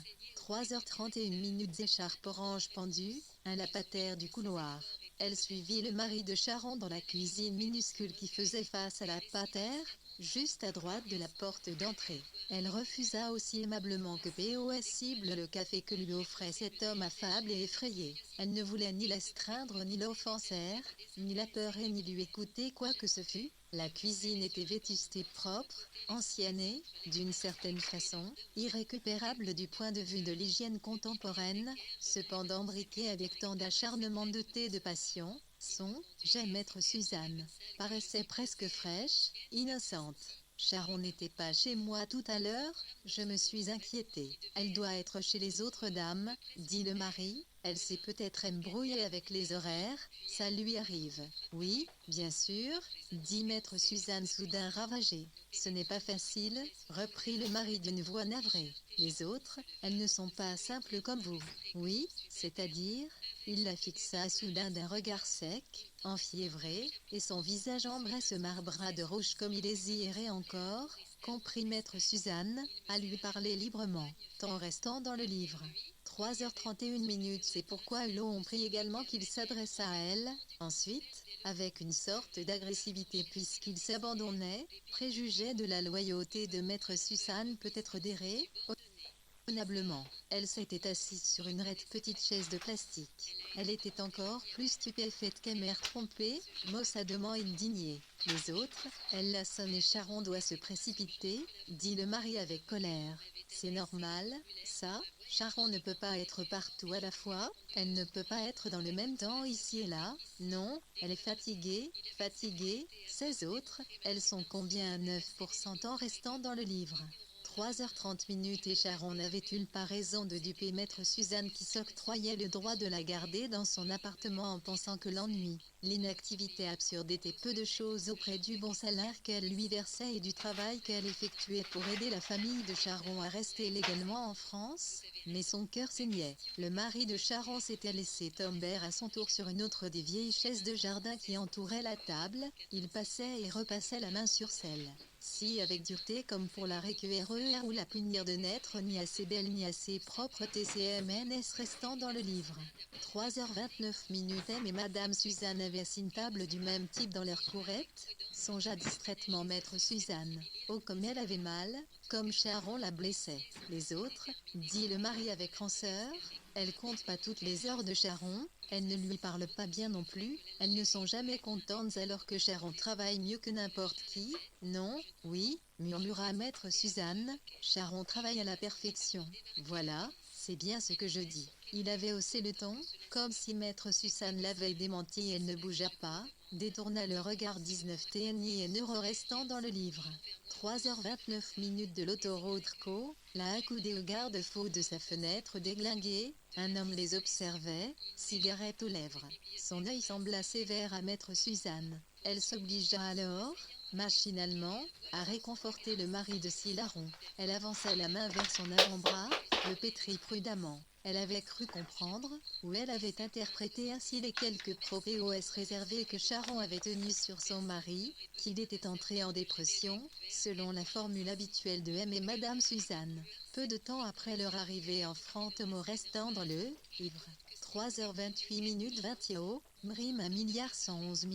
3h31 écharpe orange pendue, un lapataire du couloir. Elle suivit le mari de Charon dans la cuisine minuscule qui faisait face à la patère, juste à droite de la porte d'entrée. Elle refusa aussi aimablement que possible le café que lui offrait cet homme affable et effrayé. Elle ne voulait ni l'astreindre ni l'offenser, ni la peurer ni lui écouter quoi que ce fût. La cuisine était vétuste et propre, ancienne et, d'une certaine façon, irrécupérable du point de vue de l'hygiène contemporaine, cependant briquée avec tant d'acharnement doté de passion. Son maître Suzanne paraissait presque fraîche, innocente. Charon n'était pas chez moi tout à l'heure, je me suis inquiétée. Elle doit être chez les autres dames, dit le mari. Elle s'est peut-être embrouillée avec les horaires, ça lui arrive. Oui, bien sûr, dit maître Suzanne soudain ravagée. Ce n'est pas facile, reprit le mari d'une voix navrée. Les autres, elles ne sont pas simples comme vous. Oui, c'est-à-dire, il la fixa soudain d'un regard sec, enfiévré, et son visage embré se marbra de rouge comme il désirait encore, comprit maître Suzanne, à lui parler librement, en restant dans le livre. 3h31, c'est pourquoi l'on prit également qu'il s'adressa à elle, ensuite, avec une sorte d'agressivité puisqu'il s'abandonnait, préjugeait de la loyauté de maître Suzanne peut-être déré. Convenablement, elle s'était assise sur une raide petite chaise de plastique. Elle était encore plus stupéfaite qu'amère trompée, maussadement indignée. Les autres, elle la sonne et Charon doit se précipiter, dit le mari avec colère. C'est normal, ça, Charon ne peut pas être partout à la fois, elle ne peut pas être dans le même temps ici et là, non, elle est fatiguée, ces autres, elles sont combien à 9% en restant dans le livre? 3h30 et Charon n'avait-il pas raison de duper maître Suzanne qui s'octroyait le droit de la garder dans son appartement en pensant que l'ennui, l'inactivité absurde étaient peu de choses auprès du bon salaire qu'elle lui versait et du travail qu'elle effectuait pour aider la famille de Charon à rester légalement en France? Mais son cœur saignait. Le mari de Charon s'était laissé tomber à son tour sur une autre des vieilles chaises de jardin qui entouraient la table, il passait et repassait la main sur celle. Si avec dureté comme pour la récupérer ou la punir de n'être ni assez belle ni assez propre TCMNS restant dans le livre. 3h29 M et Madame Suzanne avaient assis une table du même type dans leur courette, songea distraitement maître Suzanne. Oh comme elle avait mal, comme Charon la blessait. Les autres, dit le mari avec rancœur, elles comptent pas toutes les heures de Charon, elles ne lui parlent pas bien non plus, elles ne sont jamais contentes alors que Charon travaille mieux que n'importe qui. Non, oui, murmura maître Suzanne, Charon travaille à la perfection. Voilà, c'est bien ce que je dis. Il avait haussé le ton, comme si maître Suzanne l'avait démenti et elle ne bougea pas, détourna le regard 19 TNI et neuro restant dans le livre. 3h29 de l'autoroute Co, la accoudée au garde-fou de sa fenêtre déglinguée, un homme les observait, cigarette aux lèvres. Son œil sembla sévère à maître Suzanne. Elle s'obligea alors, machinalement, à réconforter le mari de Silaron. Elle avança la main vers son avant-bras, le pétrit prudemment. Elle avait cru comprendre, ou elle avait interprété ainsi les quelques propos réservés que Charon avait tenus sur son mari, qu'il était entré en dépression, selon la formule habituelle de M et Madame Suzanne. Peu de temps après leur arrivée en Fantôme restant dans le livre. 3h28 20 Mrim 1 111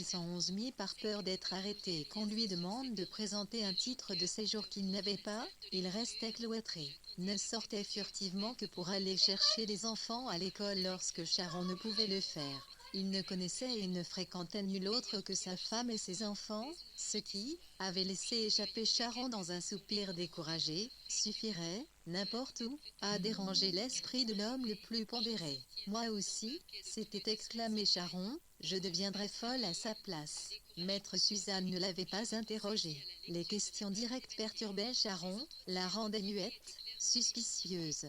111 par peur d'être arrêté et qu'on lui demande de présenter un titre de séjour qu'il n'avait pas, il restait cloîtré. Ne sortait furtivement que pour aller chercher les enfants à l'école lorsque Charon ne pouvait le faire. Il ne connaissait et ne fréquentait nul autre que sa femme et ses enfants, ce qui avait laissé échapper Charon dans un soupir découragé, suffirait, n'importe où, a dérangé l'esprit de l'homme le plus pondéré. Moi aussi, s'était exclamé Charon, je deviendrais folle à sa place. Maître Suzanne ne l'avait pas interrogée. Les questions directes perturbaient Charon, la rendaient muette, suspicieuse.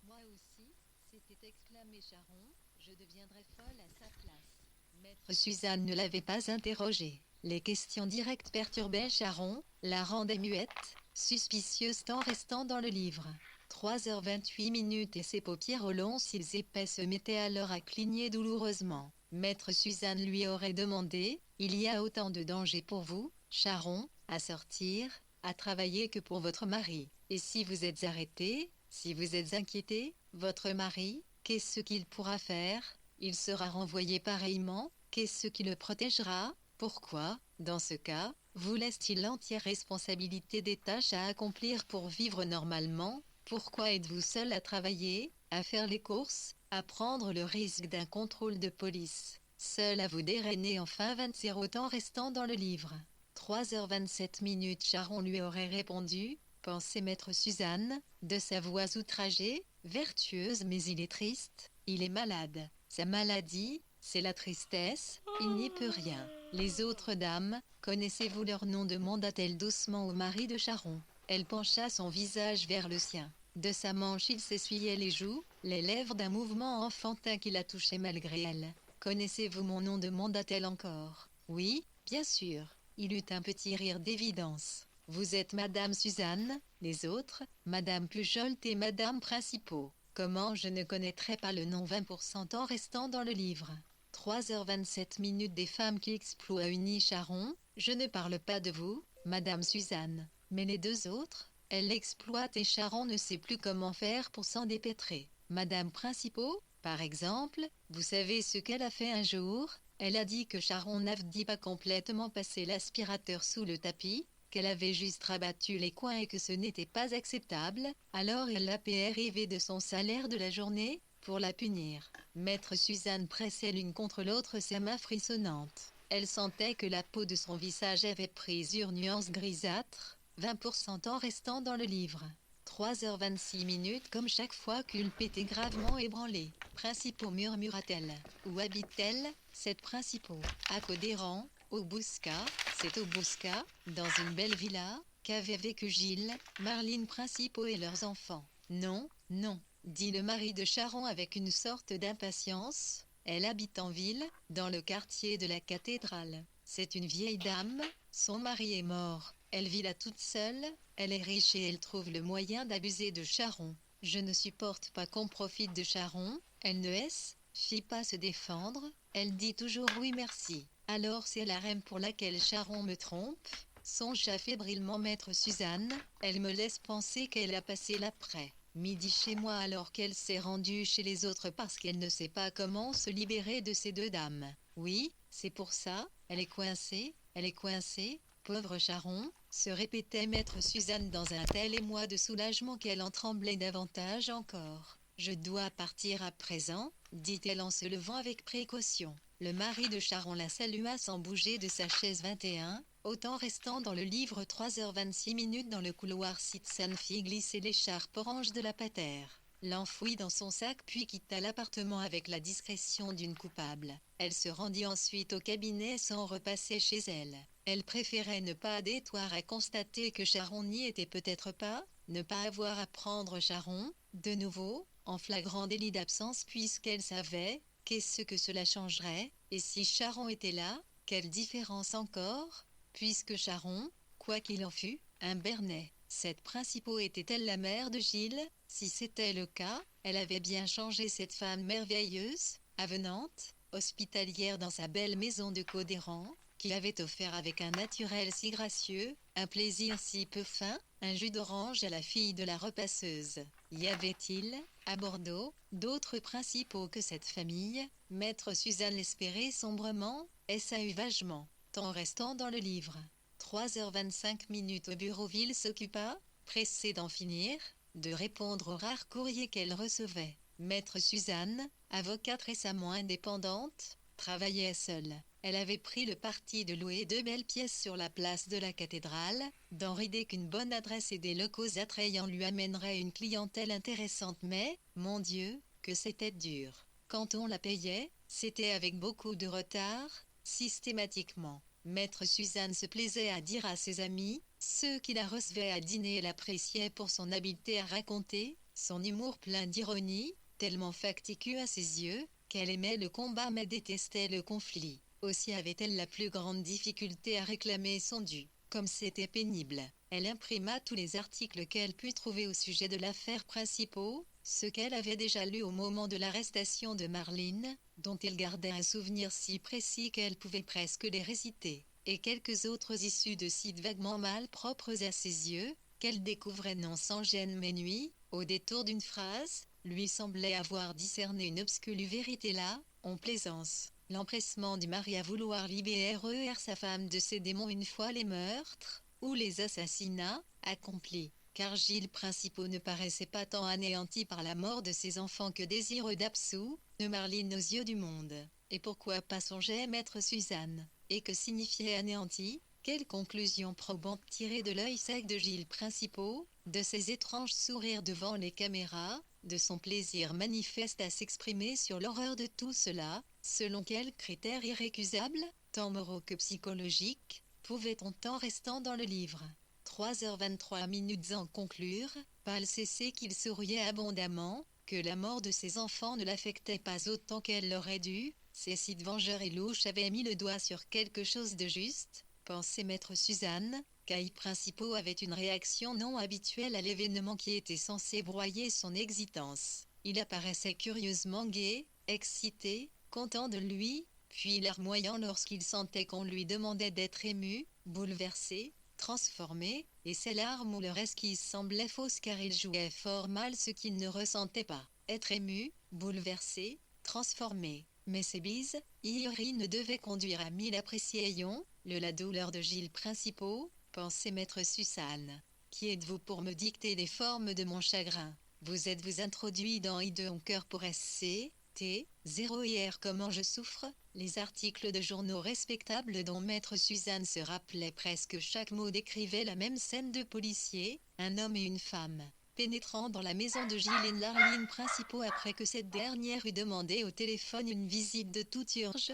Moi aussi, s'était exclamé Charon, je deviendrais folle à sa place. Maître Suzanne ne l'avait pas interrogée. Les questions directes perturbaient Charon, la rendaient muette, suspicieuse tant restant dans le livre. 3h28 et ses paupières aux longs cils épais se mettaient alors à cligner douloureusement. Maître Suzanne lui aurait demandé, il y a autant de danger pour vous, Charon, à sortir, à travailler que pour votre mari. Et si vous êtes arrêté, si vous êtes inquiété, votre mari, qu'est-ce qu'il pourra faire? Il sera renvoyé pareillement, qu'est-ce qui le protégera? Pourquoi, dans ce cas, vous laisse-t-il l'entière responsabilité des tâches à accomplir pour vivre normalement? Pourquoi êtes-vous seul à travailler, à faire les courses, à prendre le risque d'un contrôle de police? Seul à vous dérainer enfin 20 temps restant dans le livre. 3h27 Charon lui aurait répondu, pensait maître Suzanne, de sa voix outragée, vertueuse mais il est triste, il est malade. Sa maladie, c'est la tristesse, il n'y peut rien. Les autres dames, connaissez-vous leur nom demanda-t-elle doucement au mari de Charon. Elle pencha son visage vers le sien. De sa manche il s'essuyait les joues, les lèvres d'un mouvement enfantin qui la touchait malgré elle. Connaissez-vous mon nom demanda-t-elle encore. Oui, bien sûr. Il eut un petit rire d'évidence. Vous êtes Madame Suzanne, les autres, Madame Pujolt et Madame Principaux. Comment je ne connaîtrais pas le nom 20% en restant dans le livre. 3h27 des femmes qui exploient une Charon, je ne parle pas de vous, Madame Suzanne, mais les deux autres, elles l'exploitent et Charon ne sait plus comment faire pour s'en dépêtrer. Madame Principaux, par exemple, vous savez ce qu'elle a fait un jour? Elle a dit que Charon n'avait pas complètement passé l'aspirateur sous le tapis, qu'elle avait juste rabattu les coins et que ce n'était pas acceptable, alors elle l'a privé de son salaire de la journée, pour la punir. Maître Suzanne pressait l'une contre l'autre ses mains frissonnantes. Elle sentait que la peau de son visage avait pris une nuance grisâtre, 20% en restant dans le livre. 3h26 comme chaque fois culpée gravement ébranlée. Principaux murmura-t-elle. Où habite-t-elle, cette Principaux? À Codéran, au Bouscat, c'est au Bouscat, dans une belle villa, qu'avaient vécu Gilles, Marline Principaux et leurs enfants. Non, non, dit le mari de Charon avec une sorte d'impatience. Elle habite en ville, dans le quartier de la cathédrale. C'est une vieille dame, son mari est mort. Elle vit là toute seule, elle est riche et elle trouve le moyen d'abuser de Sharon. Je ne supporte pas qu'on profite de Sharon, elle ne fit pas se défendre, elle dit toujours oui merci. Alors c'est la reine pour laquelle Sharon me trompe. Songe fébrilement maître Suzanne, elle me laisse penser qu'elle a passé l'après midi chez moi alors qu'elle s'est rendue chez les autres parce qu'elle ne sait pas comment se libérer de ces deux dames. Oui, c'est pour ça, elle est coincée, pauvre Sharon, se répétait maître Suzanne dans un tel émoi de soulagement qu'elle en tremblait davantage encore. Je dois partir à présent, dit-elle en se levant avec précaution. Le mari de Sharon la salua sans bouger de sa chaise 21, autant restant dans le livre 3h26 dans le couloir. Suzanne fit glisser l'écharpe orange de la patère, l'enfouit dans son sac puis quitta l'appartement avec la discrétion d'une coupable. Elle se rendit ensuite au cabinet sans repasser chez elle. Elle préférait ne pas détoir à constater que Sharon n'y était peut-être pas, ne pas avoir à prendre Sharon, de nouveau, en flagrant délit d'absence puisqu'elle savait, qu'est-ce que cela changerait, et si Sharon était là, quelle différence encore, puisque Sharon, quoi qu'il en fût, un Bernet. Cette principaux était-elle la mère de Gilles? Si c'était le cas, elle avait bien changé cette femme merveilleuse, avenante, hospitalière dans sa belle maison de Codéran, qui avait offert avec un naturel si gracieux, un plaisir si peu fin, un jus d'orange à la fille de la repasseuse. Y avait-il, à Bordeaux, d'autres principaux que cette famille? Maître Suzanne l'espérait sombrement, SAU vagement, tant restant dans le livre. 3h25 au bureau. Ville s'occupa, pressée d'en finir, de répondre aux rares courriers qu'elle recevait. Maître Suzanne, avocate récemment indépendante, travaillait seule. Elle avait pris le parti de louer 2 belles pièces sur la place de la cathédrale, dans l'idée qu'une bonne adresse et des locaux attrayants lui amèneraient une clientèle intéressante, mais, mon Dieu, que c'était dur. Quand on la payait, c'était avec beaucoup de retard, systématiquement. Maître Suzanne se plaisait à dire à ses amis, ceux qui la recevaient à dîner l'appréciaient pour son habileté à raconter, son humour plein d'ironie, tellement factieux à ses yeux, qu'elle aimait le combat mais détestait le conflit. Aussi avait-elle la plus grande difficulté à réclamer son dû. Comme c'était pénible, elle imprima tous les articles qu'elle put trouver au sujet de l'affaire principaux, ce qu'elle avait déjà lu au moment de l'arrestation de Marline, dont elle gardait un souvenir si précis qu'elle pouvait presque les réciter, et quelques autres issues de sites vaguement malpropres à ses yeux, qu'elle découvrait non sans gêne mais nuit, au détour d'une phrase, lui semblait avoir discerné une obscure vérité là, en plaisance. L'empressement du mari à vouloir libérer sa femme de ses démons une fois les meurtres, ou les assassinats, accomplis. Car Gilles Principaux ne paraissait pas tant anéanti par la mort de ses enfants que désireux d'absous, de Marline aux yeux du monde. Et pourquoi pas songeait maître Suzanne? Et que signifiait anéanti? Quelle conclusion probante tirer de l'œil sec de Gilles Principaux, de ses étranges sourires devant les caméras, de son plaisir manifeste à s'exprimer sur l'horreur de tout cela, selon quels critères irrécusables, tant moraux que psychologiques, pouvait-on tant restant dans le livre? 3h23 en conclure, Paul cessait qu'il souriait abondamment, que la mort de ses enfants ne l'affectait pas autant qu'elle l'aurait dû, ces sites vengeurs et louches avaient mis le doigt sur quelque chose de juste, pensait maître Suzanne, Caï Principaux avait une réaction non habituelle à l'événement qui était censé broyer son existence. Il apparaissait curieusement gai, excité, content de lui, puis larmoyant lorsqu'il sentait qu'on lui demandait d'être ému, bouleversé, transformé, et ses larmes ou leur esquisse semblaient fausses car il jouait fort mal ce qu'il ne ressentait pas. Être ému, bouleversé, transformé. Mais ces bises, Iori ne devaient conduire à mille appréciations, la douleur de Gilles Principaux, pensait maître Suzanne. Qui êtes-vous pour me dicter les formes de mon chagrin? Vous êtes-vous introduit dans I2 en cœur pour SC, T, 0 hier comment je souffre? Les articles de journaux respectables dont maître Suzanne se rappelait presque chaque mot décrivaient la même scène de policiers, un homme et une femme, pénétrant dans la maison de Gilles et Larline Principaux après que cette dernière eut demandé au téléphone une visite de toute urgence,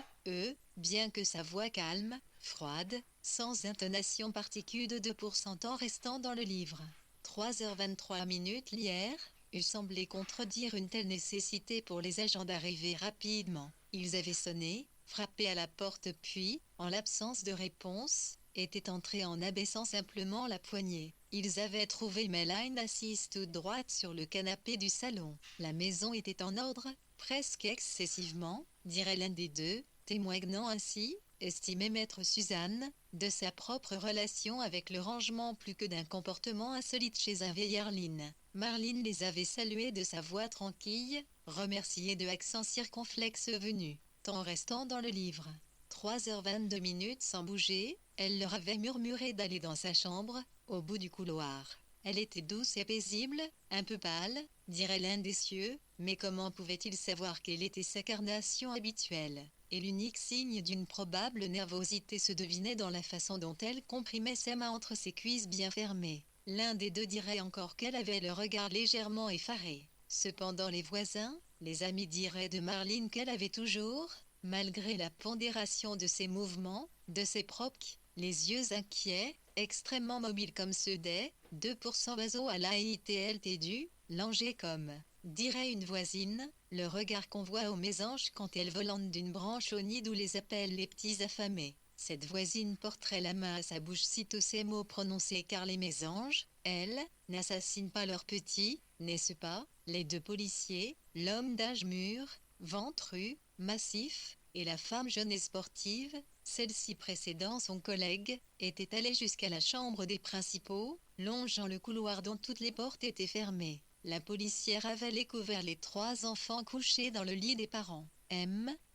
bien que sa voix calme, froide, sans intonation particulière de 2% en restant dans le livre. 3h23 hier, Il semblait contredire une telle nécessité pour les agents d'arriver rapidement. Ils avaient sonné, frappé à la porte puis, en l'absence de réponse, étaient entrés en abaissant simplement la poignée. Ils avaient trouvé Méline assise toute droite sur le canapé du salon. La maison était en ordre, presque excessivement, dirait l'un des deux, témoignant ainsi, estimait maître Suzanne, de sa propre relation avec le rangement plus que d'un comportement insolite chez un vieillard Lynn. Marlene les avait salués de sa voix tranquille, remerciés de accents circonflexes venus, tant restant dans le livre. 3h22 sans bouger, elle leur avait murmuré d'aller dans sa chambre, au bout du couloir. Elle était douce et paisible, un peu pâle, dirait l'un des cieux, mais comment pouvait-il savoir quelle était sa carnation habituelle? Et l'unique signe d'une probable nervosité se devinait dans la façon dont elle comprimait ses mains entre ses cuisses bien fermées. L'un des deux dirait encore qu'elle avait le regard légèrement effaré. Cependant les voisins, les amis diraient de Marlene qu'elle avait toujours, malgré la pondération de ses mouvements, de ses propres, les yeux inquiets, extrêmement mobiles comme ceux des 2% oiseaux à l'AITLT langer comme, dirait une voisine, le regard qu'on voit aux mésanges quand elles volent d'une branche au nid d'où les appellent les petits affamés. Cette voisine porterait la main à sa bouche sitôt ces mots prononcés car les mésanges, elles, n'assassinent pas leurs petits, n'est-ce pas? Les deux policiers, l'homme d'âge mûr, ventru, massif, et la femme jeune et sportive, celle-ci précédant son collègue, était allée jusqu'à la chambre des principaux, longeant le couloir dont toutes les portes étaient fermées. La policière avait découvert les 3 enfants couchés dans le lit des parents.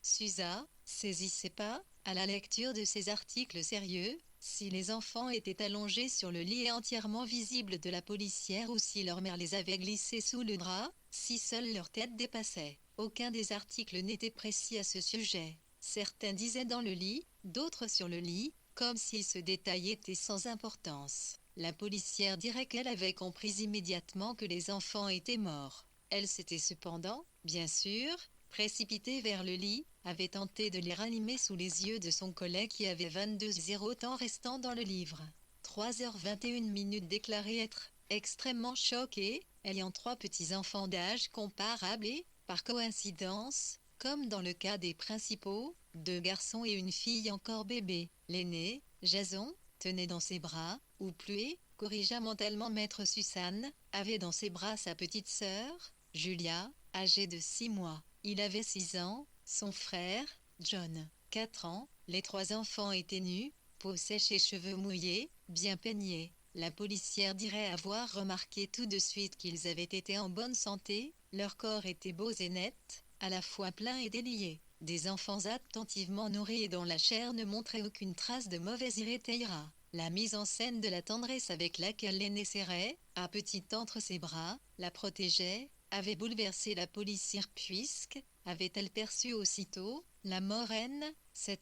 Suza, saisissait pas, à la lecture de ces articles sérieux, si les enfants étaient allongés sur le lit et entièrement visibles de la policière ou si leur mère les avait glissés sous le drap, si seule leur tête dépassait. Aucun des articles n'était précis à ce sujet. Certains disaient dans le lit, d'autres sur le lit, comme si ce détail était sans importance. La policière dirait qu'elle avait compris immédiatement que les enfants étaient morts. Elle s'était cependant, bien sûr, précipitée vers le lit, avait tenté de les ranimer sous les yeux de son collègue qui avait 22 temps restant dans le livre. 3h21 déclaré être extrêmement choquée, ayant 3 petits-enfants d'âge comparable et, par coïncidence, comme dans le cas des principaux, 2 garçons et une fille encore bébés. L'aîné, Jason, tenait dans ses bras, ou plus, corrigea mentalement maître Suzanne, avait dans ses bras sa petite sœur, Julia, âgée de 6 mois. Il avait 6 ans, son frère, John, 4 ans, les 3 enfants étaient nus, peau sèche et cheveux mouillés, bien peignés. La policière dirait avoir remarqué tout de suite qu'ils avaient été en bonne santé, leurs corps étaient beaux et nets, à la fois pleins et déliés. Des enfants attentivement nourris et dont la chair ne montrait aucune trace de mauvaise irrétera. La mise en scène de la tendresse avec laquelle l'aîné serrait, à petit entre ses bras, la protégeait, avait bouleversé la policière puisque, avait-elle perçu aussitôt, la moraine,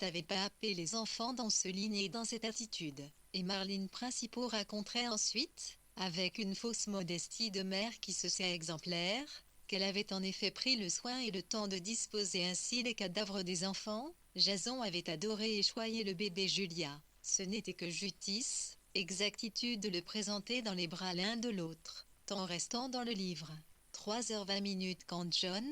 avait pas happé les enfants dans ce lit et dans cette attitude. Et Marlene Principaux raconterait ensuite, avec une fausse modestie de mère qui se sait exemplaire, qu'elle avait en effet pris le soin et le temps de disposer ainsi les cadavres des enfants. Jason avait adoré et choyé le bébé Julia. Ce n'était que justice, exactitude de le présenter dans les bras l'un de l'autre, tant restant dans le livre. 3h20 quand John,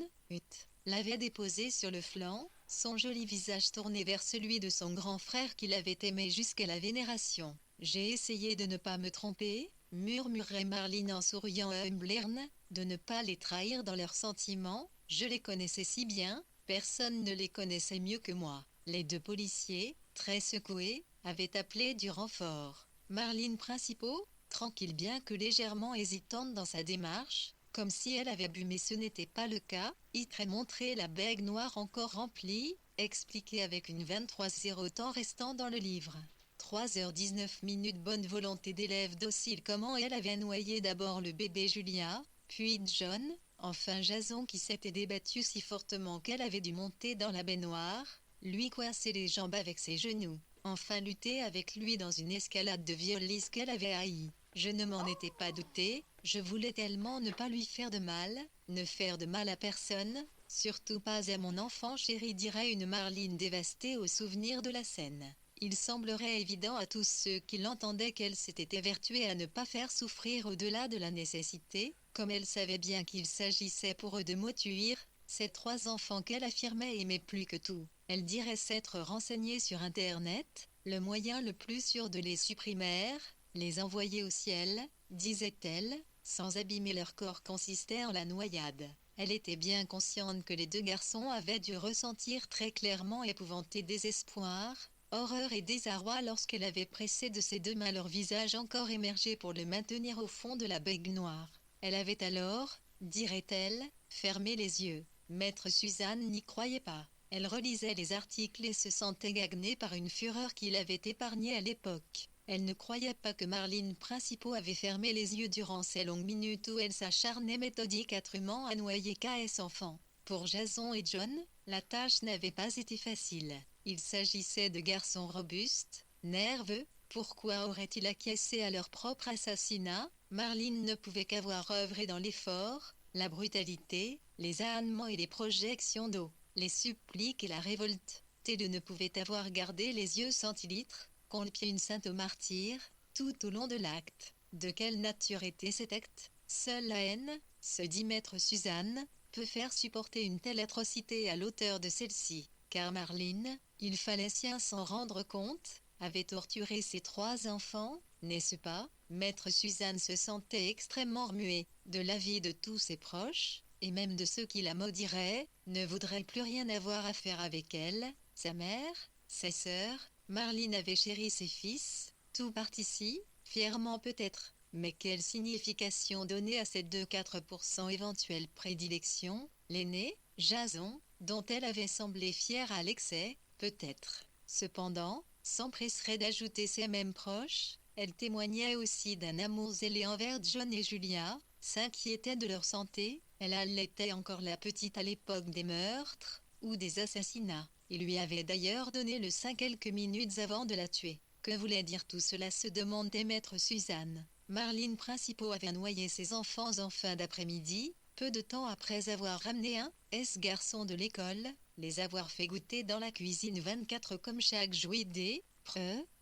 l'avait déposé sur le flanc, son joli visage tourné vers celui de son grand frère qu'il avait aimé jusqu'à la vénération. J'ai essayé de ne pas me tromper, murmurait Marlene en souriant à Humblern, de ne pas les trahir dans leurs sentiments, je les connaissais si bien, personne ne les connaissait mieux que moi. Les 2 policiers, très secoués, avaient appelé du renfort. Marlene Principaux, tranquille bien que légèrement hésitante dans sa démarche, comme si elle avait bu mais ce n'était pas le cas, Itre montrait la bague noire encore remplie, expliquée avec une 23 temps restant dans le livre. 3h19 bonne volonté d'élève docile comment elle avait noyé d'abord le bébé Julia, puis John, enfin Jason qui s'était débattu si fortement qu'elle avait dû monter dans la baignoire, lui coincer les jambes avec ses genoux, enfin lutter avec lui dans une escalade de violis qu'elle avait haï. Je ne m'en étais pas douté, je voulais tellement ne pas lui faire de mal, ne faire de mal à personne, surtout pas à mon enfant chéri dirait une Marlene dévastée au souvenir de la scène. Il semblerait évident à tous ceux qui l'entendaient qu'elle s'était évertuée à ne pas faire souffrir au-delà de la nécessité, Comme elle savait bien qu'il s'agissait pour eux de mouture, ces 3 enfants qu'elle affirmait aimer plus que tout, elle dirait s'être renseignée sur Internet, le moyen le plus sûr de les supprimer, les envoyer au ciel, disait-elle, sans abîmer leur corps consistait en la noyade. Elle était bien consciente que les 2 garçons avaient dû ressentir très clairement épouvanté désespoir, horreur et désarroi lorsqu'elle avait pressé de ses 2 mains leur visage encore émergé pour le maintenir au fond de la baignoire. Elle avait alors, dirait-elle, fermé les yeux. Maître Suzanne n'y croyait pas. Elle relisait les articles et se sentait gagnée par une fureur qui l'avait épargnée à l'époque. Elle ne croyait pas que Marlene Principaux avait fermé les yeux durant ces longues minutes où elle s'acharnait méthodiquement à noyer K.S. enfant. Pour Jason et John, la tâche n'avait pas été facile. Il s'agissait de garçons robustes, nerveux. Pourquoi auraient-ils acquiescé à leur propre assassinat? Marlene ne pouvait qu'avoir œuvré dans l'effort, la brutalité, les ahannements et les projections d'eau, les suppliques et la révolte. Télé ne pouvait avoir gardé les yeux centilitres, confié une sainte au martyr, tout au long de l'acte. De quelle nature était cet acte? Seule la haine, se dit maître Suzanne, peut faire supporter une telle atrocité à l'auteur de celle-ci, car Marlene, il fallait bien s'en rendre compte, avait torturé ses 3 enfants, n'est-ce pas? Maître Suzanne se sentait extrêmement remuée, de l'avis de tous ses proches, et même de ceux qui la maudiraient, ne voudraient plus rien avoir à faire avec elle, sa mère, ses sœurs. Marlene avait chéri ses fils, tout ici, fièrement peut-être, mais quelle signification donner à ces 2-4% éventuelle prédilection? L'aîné, Jason, dont elle avait semblé fière à l'excès, peut-être. Cependant, s'empresserait d'ajouter ses mêmes proches, elle témoignait aussi d'un amour zélé envers John et Julia, s'inquiétait de leur santé, elle allaitait encore la petite à l'époque des meurtres, ou des assassinats. Il lui avait d'ailleurs donné le sein quelques minutes avant de la tuer. Que voulait dire tout cela, se demandait maître Suzanne. Marlene Principaux avait noyé ses enfants en fin d'après-midi, peu de temps après avoir ramené un garçon de l'école, les avoir fait goûter dans la cuisine 24 comme chaque jeudi,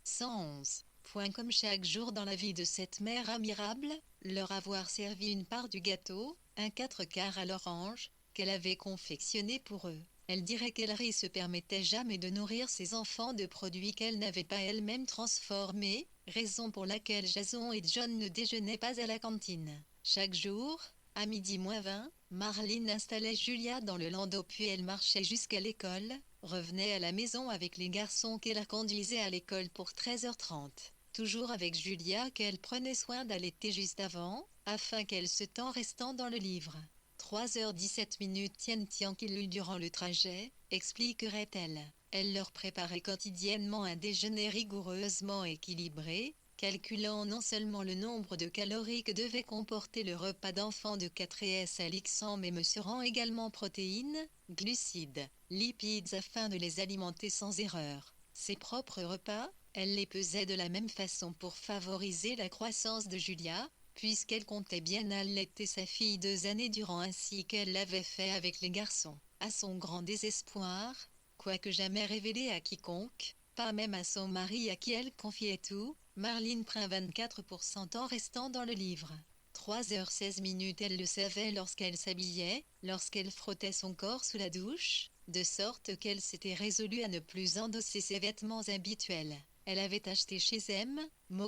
111. Point comme chaque jour dans la vie de cette mère admirable, leur avoir servi une part du gâteau, un 4/4 à l'orange, qu'elle avait confectionné pour eux. Elle dirait qu'elle se permettait jamais de nourrir ses enfants de produits qu'elle n'avait pas elle-même transformés, raison pour laquelle Jason et John ne déjeunaient pas à la cantine. Chaque jour, à midi moins 20, Marlene installait Julia dans le landau puis elle marchait jusqu'à l'école, revenait à la maison avec les garçons qu'elle conduisait à l'école pour 13h30. Toujours avec Julia qu'elle prenait soin d'allaiter juste avant, afin qu'elle se tend restant dans le livre. 3h17 tiennent qu'il eut durant le trajet, expliquerait-elle. Elle leur préparait quotidiennement un déjeuner rigoureusement équilibré, calculant non seulement le nombre de calories que devait comporter le repas d'enfant de 4 Alixan mais mesurant également protéines, glucides, lipides afin de les alimenter sans erreur. Ses propres repas, elle les pesait de la même façon pour favoriser la croissance de Julia, puisqu'elle comptait bien allaiter sa fille 2 années durant ainsi qu'elle l'avait fait avec les garçons. À son grand désespoir, quoique jamais révélé à quiconque, pas même à son mari à qui elle confiait tout, Marlene print 24% en restant dans le livre. 3h16 elle le savait lorsqu'elle s'habillait, lorsqu'elle frottait son corps sous la douche, de sorte qu'elle s'était résolue à ne plus endosser ses vêtements habituels. Elle avait acheté chez M,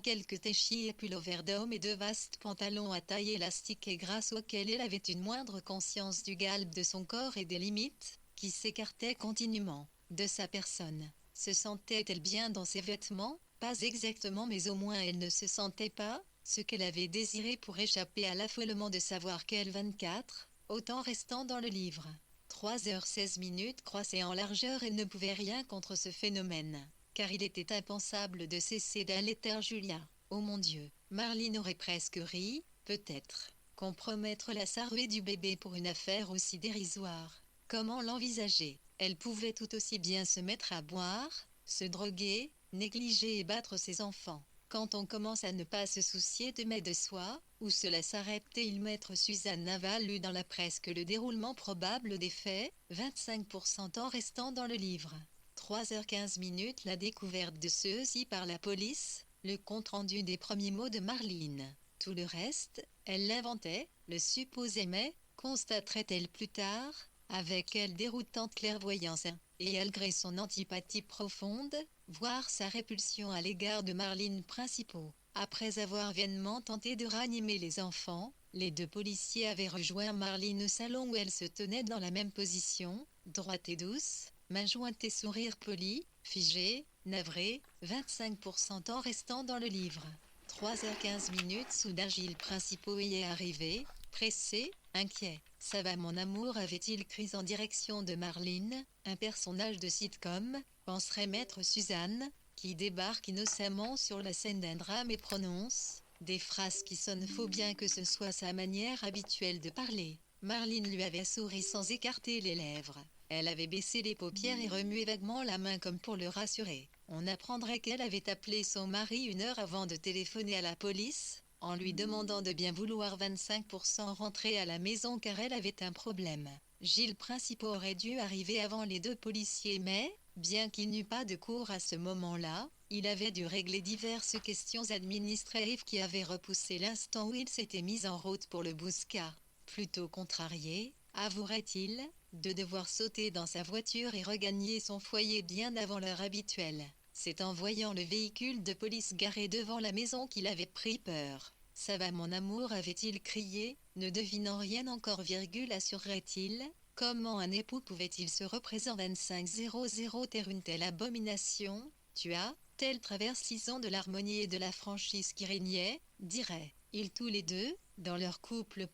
quelques téchis et pullovers d'homme et 2 vastes pantalons à taille élastique et grâce auxquels elle avait une moindre conscience du galbe de son corps et des limites, qui s'écartaient continuellement, de sa personne. Se sentait-elle bien dans ses vêtements? Pas exactement mais au moins elle ne se sentait pas, ce qu'elle avait désiré pour échapper à l'affolement de savoir qu'elle 24, autant restant dans le livre. 3h16 croissait en largeur et ne pouvait rien contre ce phénomène. Car il était impensable de cesser d'allaiter Julia. Oh mon Dieu, Marlene aurait presque ri, peut-être. Compromettre la sarvée du bébé pour une affaire aussi dérisoire. Comment l'envisager? Elle pouvait tout aussi bien se mettre à boire, se droguer, négliger et battre ses enfants. Quand on commence à ne pas se soucier de soi, où cela s'arrête et maître Suzanne Naval lut dans la presse que le déroulement probable des faits, 25% en restant dans le livre. 3h15 la découverte de ceux-ci par la police, le compte-rendu des premiers mots de Marlene. Tout le reste, elle l'inventait, le supposait mais, constaterait-elle plus tard, avec quelle déroutante clairvoyance, et malgré son antipathie profonde, voire sa répulsion à l'égard de Marlene Principaux. Après avoir vainement tenté de ranimer les enfants, les deux policiers avaient rejoint Marlene au salon où elle se tenait dans la même position, droite et douce, main jointe et sourire poli, figé, navré, 25% en restant dans le livre. 3h15, soudain Gilles Principaux y est arrivé, pressé, inquiet. Ça va mon amour, avait-il crié en direction de Marlene, un personnage de sitcom, penserait maître Suzanne, qui débarque innocemment sur la scène d'un drame et prononce des phrases qui sonnent faux bien que ce soit sa manière habituelle de parler. Marlene lui avait souri sans écarter les lèvres. Elle avait baissé les paupières et remué vaguement la main comme pour le rassurer. On apprendrait qu'elle avait appelé son mari 1 heure avant de téléphoner à la police, en lui demandant de bien vouloir 25% rentrer à la maison car elle avait un problème. Gilles Principaux aurait dû arriver avant les deux policiers mais, bien qu'il n'eût pas de cours à ce moment-là, il avait dû régler diverses questions administratives qui avaient repoussé l'instant où il s'était mis en route pour le Bouscat. Plutôt contrarié, avouerait-il, de devoir sauter dans sa voiture et regagner son foyer bien avant l'heure habituelle. C'est en voyant le véhicule de police garé devant la maison qu'il avait pris peur. « Ça va mon amour » avait-il crié, ne devinant rien encore, assurerait-il. Comment un époux pouvait-il se représenter 2500 terre une telle abomination? Tu as, tel travers 6 ans de l'harmonie et de la franchise qui régnait, diraient-ils tous les deux, dans leur couple.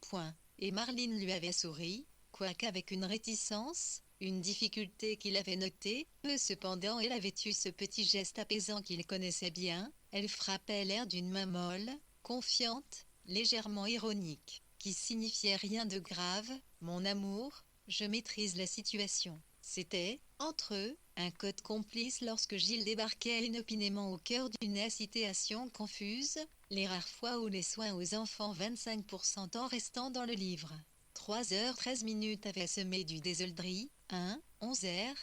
Et Marlene lui avait souri, quoique avec une réticence, une difficulté qu'il avait notée, cependant elle avait eu ce petit geste apaisant qu'il connaissait bien, elle frappait l'air d'une main molle, confiante, légèrement ironique, qui signifiait rien de grave, mon amour, je maîtrise la situation. C'était, entre eux, un code complice lorsque Gilles débarquait inopinément au cœur d'une situation confuse, les rares fois où les soins aux enfants 25% en restant dans le livre. 3h13 avaient semé du désordre. 11h,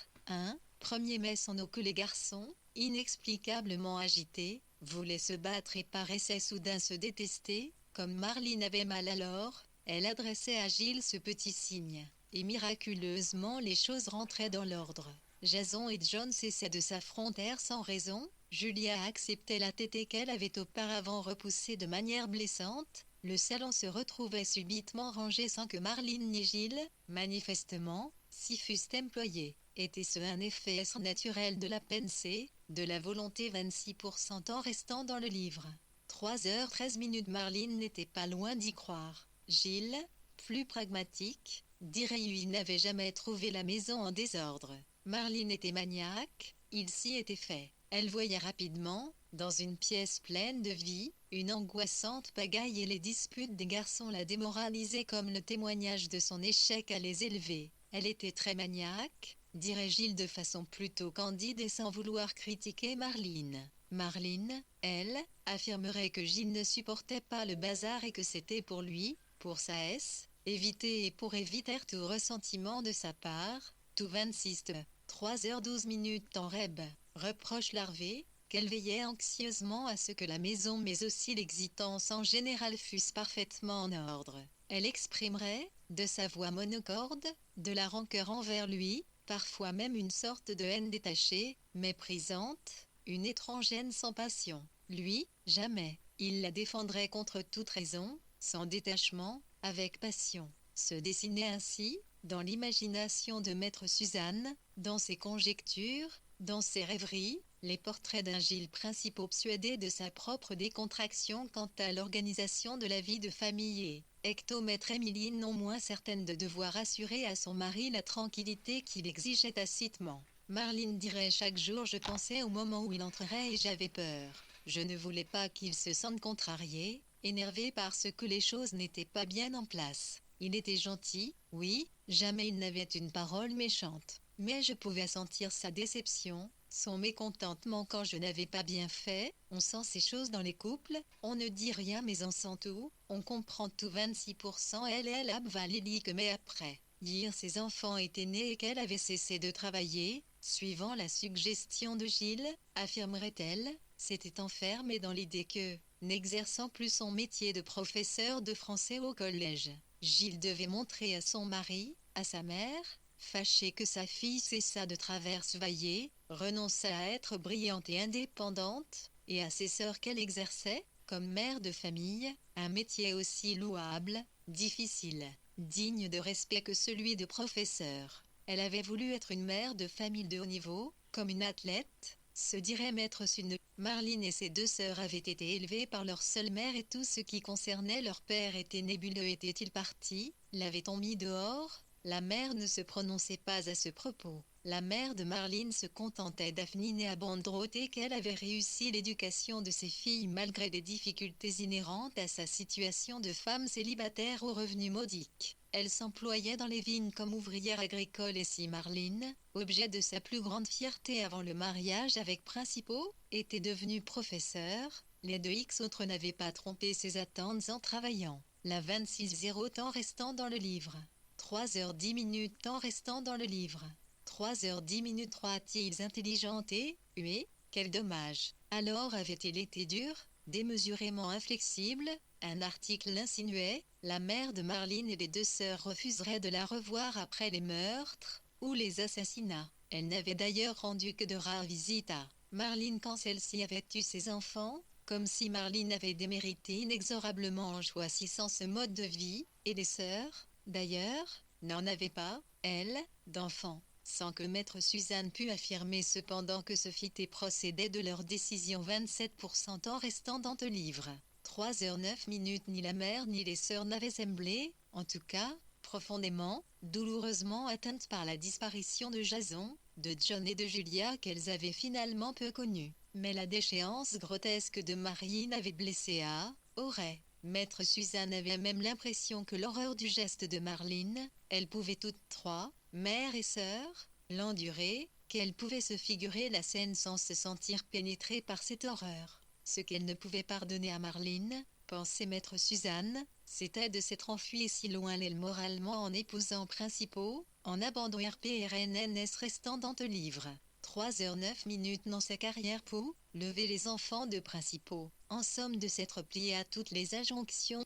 1er mai sans eau que les garçons, inexplicablement agités, voulaient se battre et paraissaient soudain se détester, comme Marlene avait mal alors, elle adressait à Gilles ce petit signe, et miraculeusement les choses rentraient dans l'ordre. Jason et John cessaient de s'affronter sans raison, Julia acceptait la tétée qu'elle avait auparavant repoussée de manière blessante, le salon se retrouvait subitement rangé sans que Marlene ni Gilles, manifestement, s'y fussent employés. Était-ce un effet naturel de la pensée, de la volonté 26% en restant dans le livre? 3h13 Marlene n'était pas loin d'y croire. Gilles, plus pragmatique, dirait il n'avait jamais trouvé la maison en désordre. Marlene était maniaque, il s'y était fait. Elle voyait rapidement, dans une pièce pleine de vie, une angoissante pagaille et les disputes des garçons la démoralisaient comme le témoignage de son échec à les élever. Elle était très maniaque, dirait Gilles de façon plutôt candide et sans vouloir critiquer Marlene. Marlene, elle, affirmerait que Gilles ne supportait pas le bazar et que c'était pour lui, pour sa éviter et pour éviter tout ressentiment de sa part, tout 26. 3h12 en rêve, reproche larvé, qu'elle veillait anxieusement à ce que la maison mais aussi l'existence en général fussent parfaitement en ordre. Elle exprimerait, de sa voix monocorde, de la rancœur envers lui, parfois même une sorte de haine détachée, méprisante, une étrange haine sans passion. Lui, jamais. Il la défendrait contre toute raison, sans détachement, avec passion. Se dessinait ainsi, dans l'imagination de maître Suzanne, dans ses conjectures, dans ses rêveries, les portraits d'un Gilles Principaux persuadé de sa propre décontraction quant à l'organisation de la vie de famille et hectomètre Émilie non moins certaine de devoir assurer à son mari la tranquillité qu'il exigeait tacitement. Marlene dirait chaque jour je pensais au moment où il entrerait et j'avais peur. Je ne voulais pas qu'il se sente contrarié, énervé parce que les choses n'étaient pas bien en place. Il était gentil, oui, jamais il n'avait une parole méchante. Mais je pouvais sentir sa déception, son mécontentement quand je n'avais pas bien fait. On sent ces choses dans les couples, on ne dit rien mais on sent tout, on comprend tout 26%. Elle avale que mais après. Hier ses enfants étaient nés et qu'elle avait cessé de travailler, suivant la suggestion de Gilles, affirmerait-elle, s'était enfermée dans l'idée que, n'exerçant plus son métier de professeur de français au collège, Gilles devait montrer à son mari, à sa mère, fâchée que sa fille cessa de travailler, renonça à être brillante et indépendante, et à ses sœurs qu'elle exerçait, comme mère de famille, un métier aussi louable, difficile, digne de respect que celui de professeur. Elle avait voulu être une mère de famille de haut niveau, comme une athlète, se dirait maître Sune. Marline et ses deux sœurs avaient été élevées par leur seule mère et tout ce qui concernait leur père était nébuleux. Était-il parti? L'avait-on mis dehors? La mère ne se prononçait pas à ce propos. La mère de Marline se contentait d'affiner à bandroter qu'elle avait réussi l'éducation de ses filles malgré les difficultés inhérentes à sa situation de femme célibataire aux revenus modiques. Elle s'employait dans les vignes comme ouvrière agricole et si Marline, objet de sa plus grande fierté avant le mariage avec Principaux, était devenue professeure, les deux autres n'avaient pas trompé ses attentes en travaillant. La 26:00 temps restant dans le livre. 3h10 temps restant dans le livre. 3h10 3-ils intelligente et, huée, quel dommage. Alors avait-il été dur, démesurément inflexible? Un article l'insinuait, la mère de Marline et les deux sœurs refuseraient de la revoir après les meurtres, ou les assassinats. Elle n'avait d'ailleurs rendu que de rares visites à Marline quand celle-ci avait eu ses enfants, comme si Marline avait démérité inexorablement en choisissant ce mode de vie, et les sœurs, d'ailleurs, n'en avaient pas, elles, d'enfants. Sans que maître Suzanne pût affirmer cependant que ce et procédait de leur décision 27% en restant dans le livre. 3h09 ni la mère ni les sœurs n'avaient semblé, en tout cas, profondément, douloureusement atteintes par la disparition de Jason, de John et de Julia qu'elles avaient finalement peu connus. Mais la déchéance grotesque de Marine avait blessé aurait. Maître Suzanne avait même l'impression que l'horreur du geste de Marline, elles pouvaient toutes trois, mère et sœur, l'endurer, qu'elle pouvait se figurer la scène sans se sentir pénétrée par cette horreur. Ce qu'elle ne pouvait pardonner à Marline, pensait maître Suzanne, c'était de s'être enfuie si loin l'elle moralement en épousant Principaux, en abandonnant RPRNNS restant dans le livre. 3h09 dans sa carrière pour lever les enfants de Principaux, en somme de s'être plié à toutes les injonctions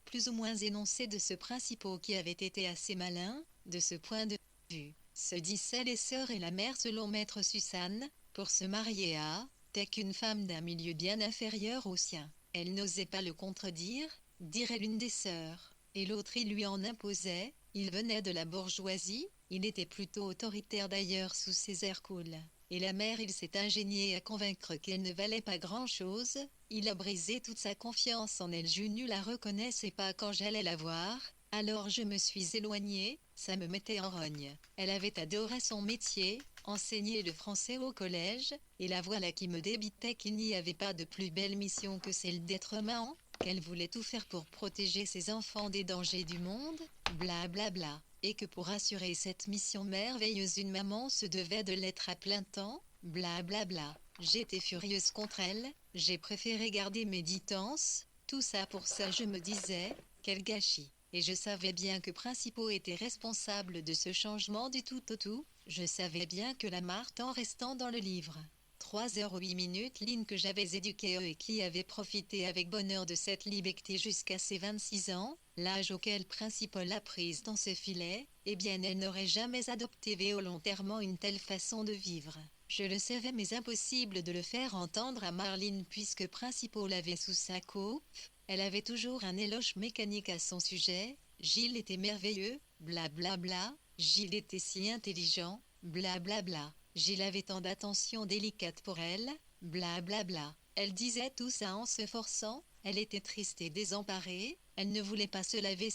plus ou moins énoncées de ce Principaux qui avait été assez malin, de ce point de vue, se disaient les sœurs et la mère selon maître Suzanne, pour se marier à, telle qu'une femme d'un milieu bien inférieur au sien. Elle n'osait pas le contredire, dirait l'une des sœurs, et l'autre il lui en imposait, il venait de la bourgeoisie, il était plutôt autoritaire d'ailleurs sous ses airs cool. Et la mère il s'est ingénié à convaincre qu'elle ne valait pas grand-chose, il a brisé toute sa confiance en elle. Je ne la reconnaissais pas quand j'allais la voir, alors je me suis éloignée, ça me mettait en rogne. Elle avait adoré son métier, enseigner le français au collège, et la voilà qui me débitait qu'il n'y avait pas de plus belle mission que celle d'être maman, qu'elle voulait tout faire pour protéger ses enfants des dangers du monde, bla bla bla, et que pour assurer cette mission merveilleuse une maman se devait de l'être à plein temps, bla bla bla. J'étais furieuse contre elle, j'ai préféré garder mes distances, tout ça pour ça je me disais, quel gâchis. Et je savais bien que Principaux était responsable de ce changement du tout au tout, je savais bien que la Marthe en restant dans le livre. 3h08 Lynn que j'avais éduquée et qui avait profité avec bonheur de cette liberté jusqu'à ses 26 ans, l'âge auquel Principaux l'a prise dans ses filets, eh bien elle n'aurait jamais adopté volontairement une telle façon de vivre. Je le savais mais impossible de le faire entendre à Marline puisque Principaux l'avait sous sa coupe, elle avait toujours un éloge mécanique à son sujet, Gilles était merveilleux, bla bla bla, Gilles était si intelligent, bla bla bla. Gilles avait tant d'attention délicate pour elle, bla bla bla. Elle disait tout ça en se forçant, elle était triste et désemparée, elle ne voulait pas se laver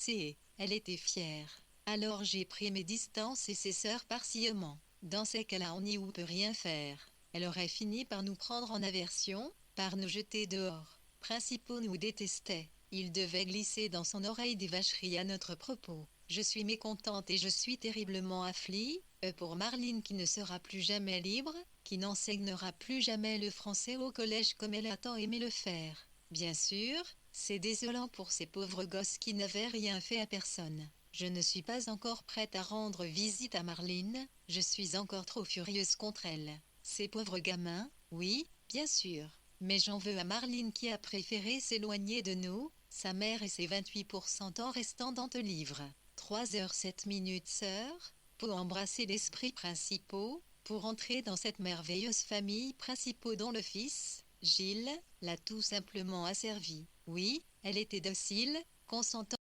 elle était fière. Alors j'ai pris mes distances et ses sœurs partiellement. Dans ces cas-là on n'y peut rien faire. Elle aurait fini par nous prendre en aversion, par nous jeter dehors. Principaux nous détestait. Il devait glisser dans son oreille des vacheries à notre propos. Je suis mécontente et je suis terriblement affligée, pour Marline qui ne sera plus jamais libre, qui n'enseignera plus jamais le français au collège comme elle a tant aimé le faire. Bien sûr, c'est désolant pour ces pauvres gosses qui n'avaient rien fait à personne. Je ne suis pas encore prête à rendre visite à Marline, je suis encore trop furieuse contre elle. Ces pauvres gamins, oui, bien sûr. Mais j'en veux à Marline qui a préféré s'éloigner de nous, sa mère et ses 28% en restant dans te livre. 3h07 sœur, pour embrasser l'esprit principaux, pour entrer dans cette merveilleuse famille principaux dont le fils, Gilles, l'a tout simplement asservi. Oui, elle était docile, consentant.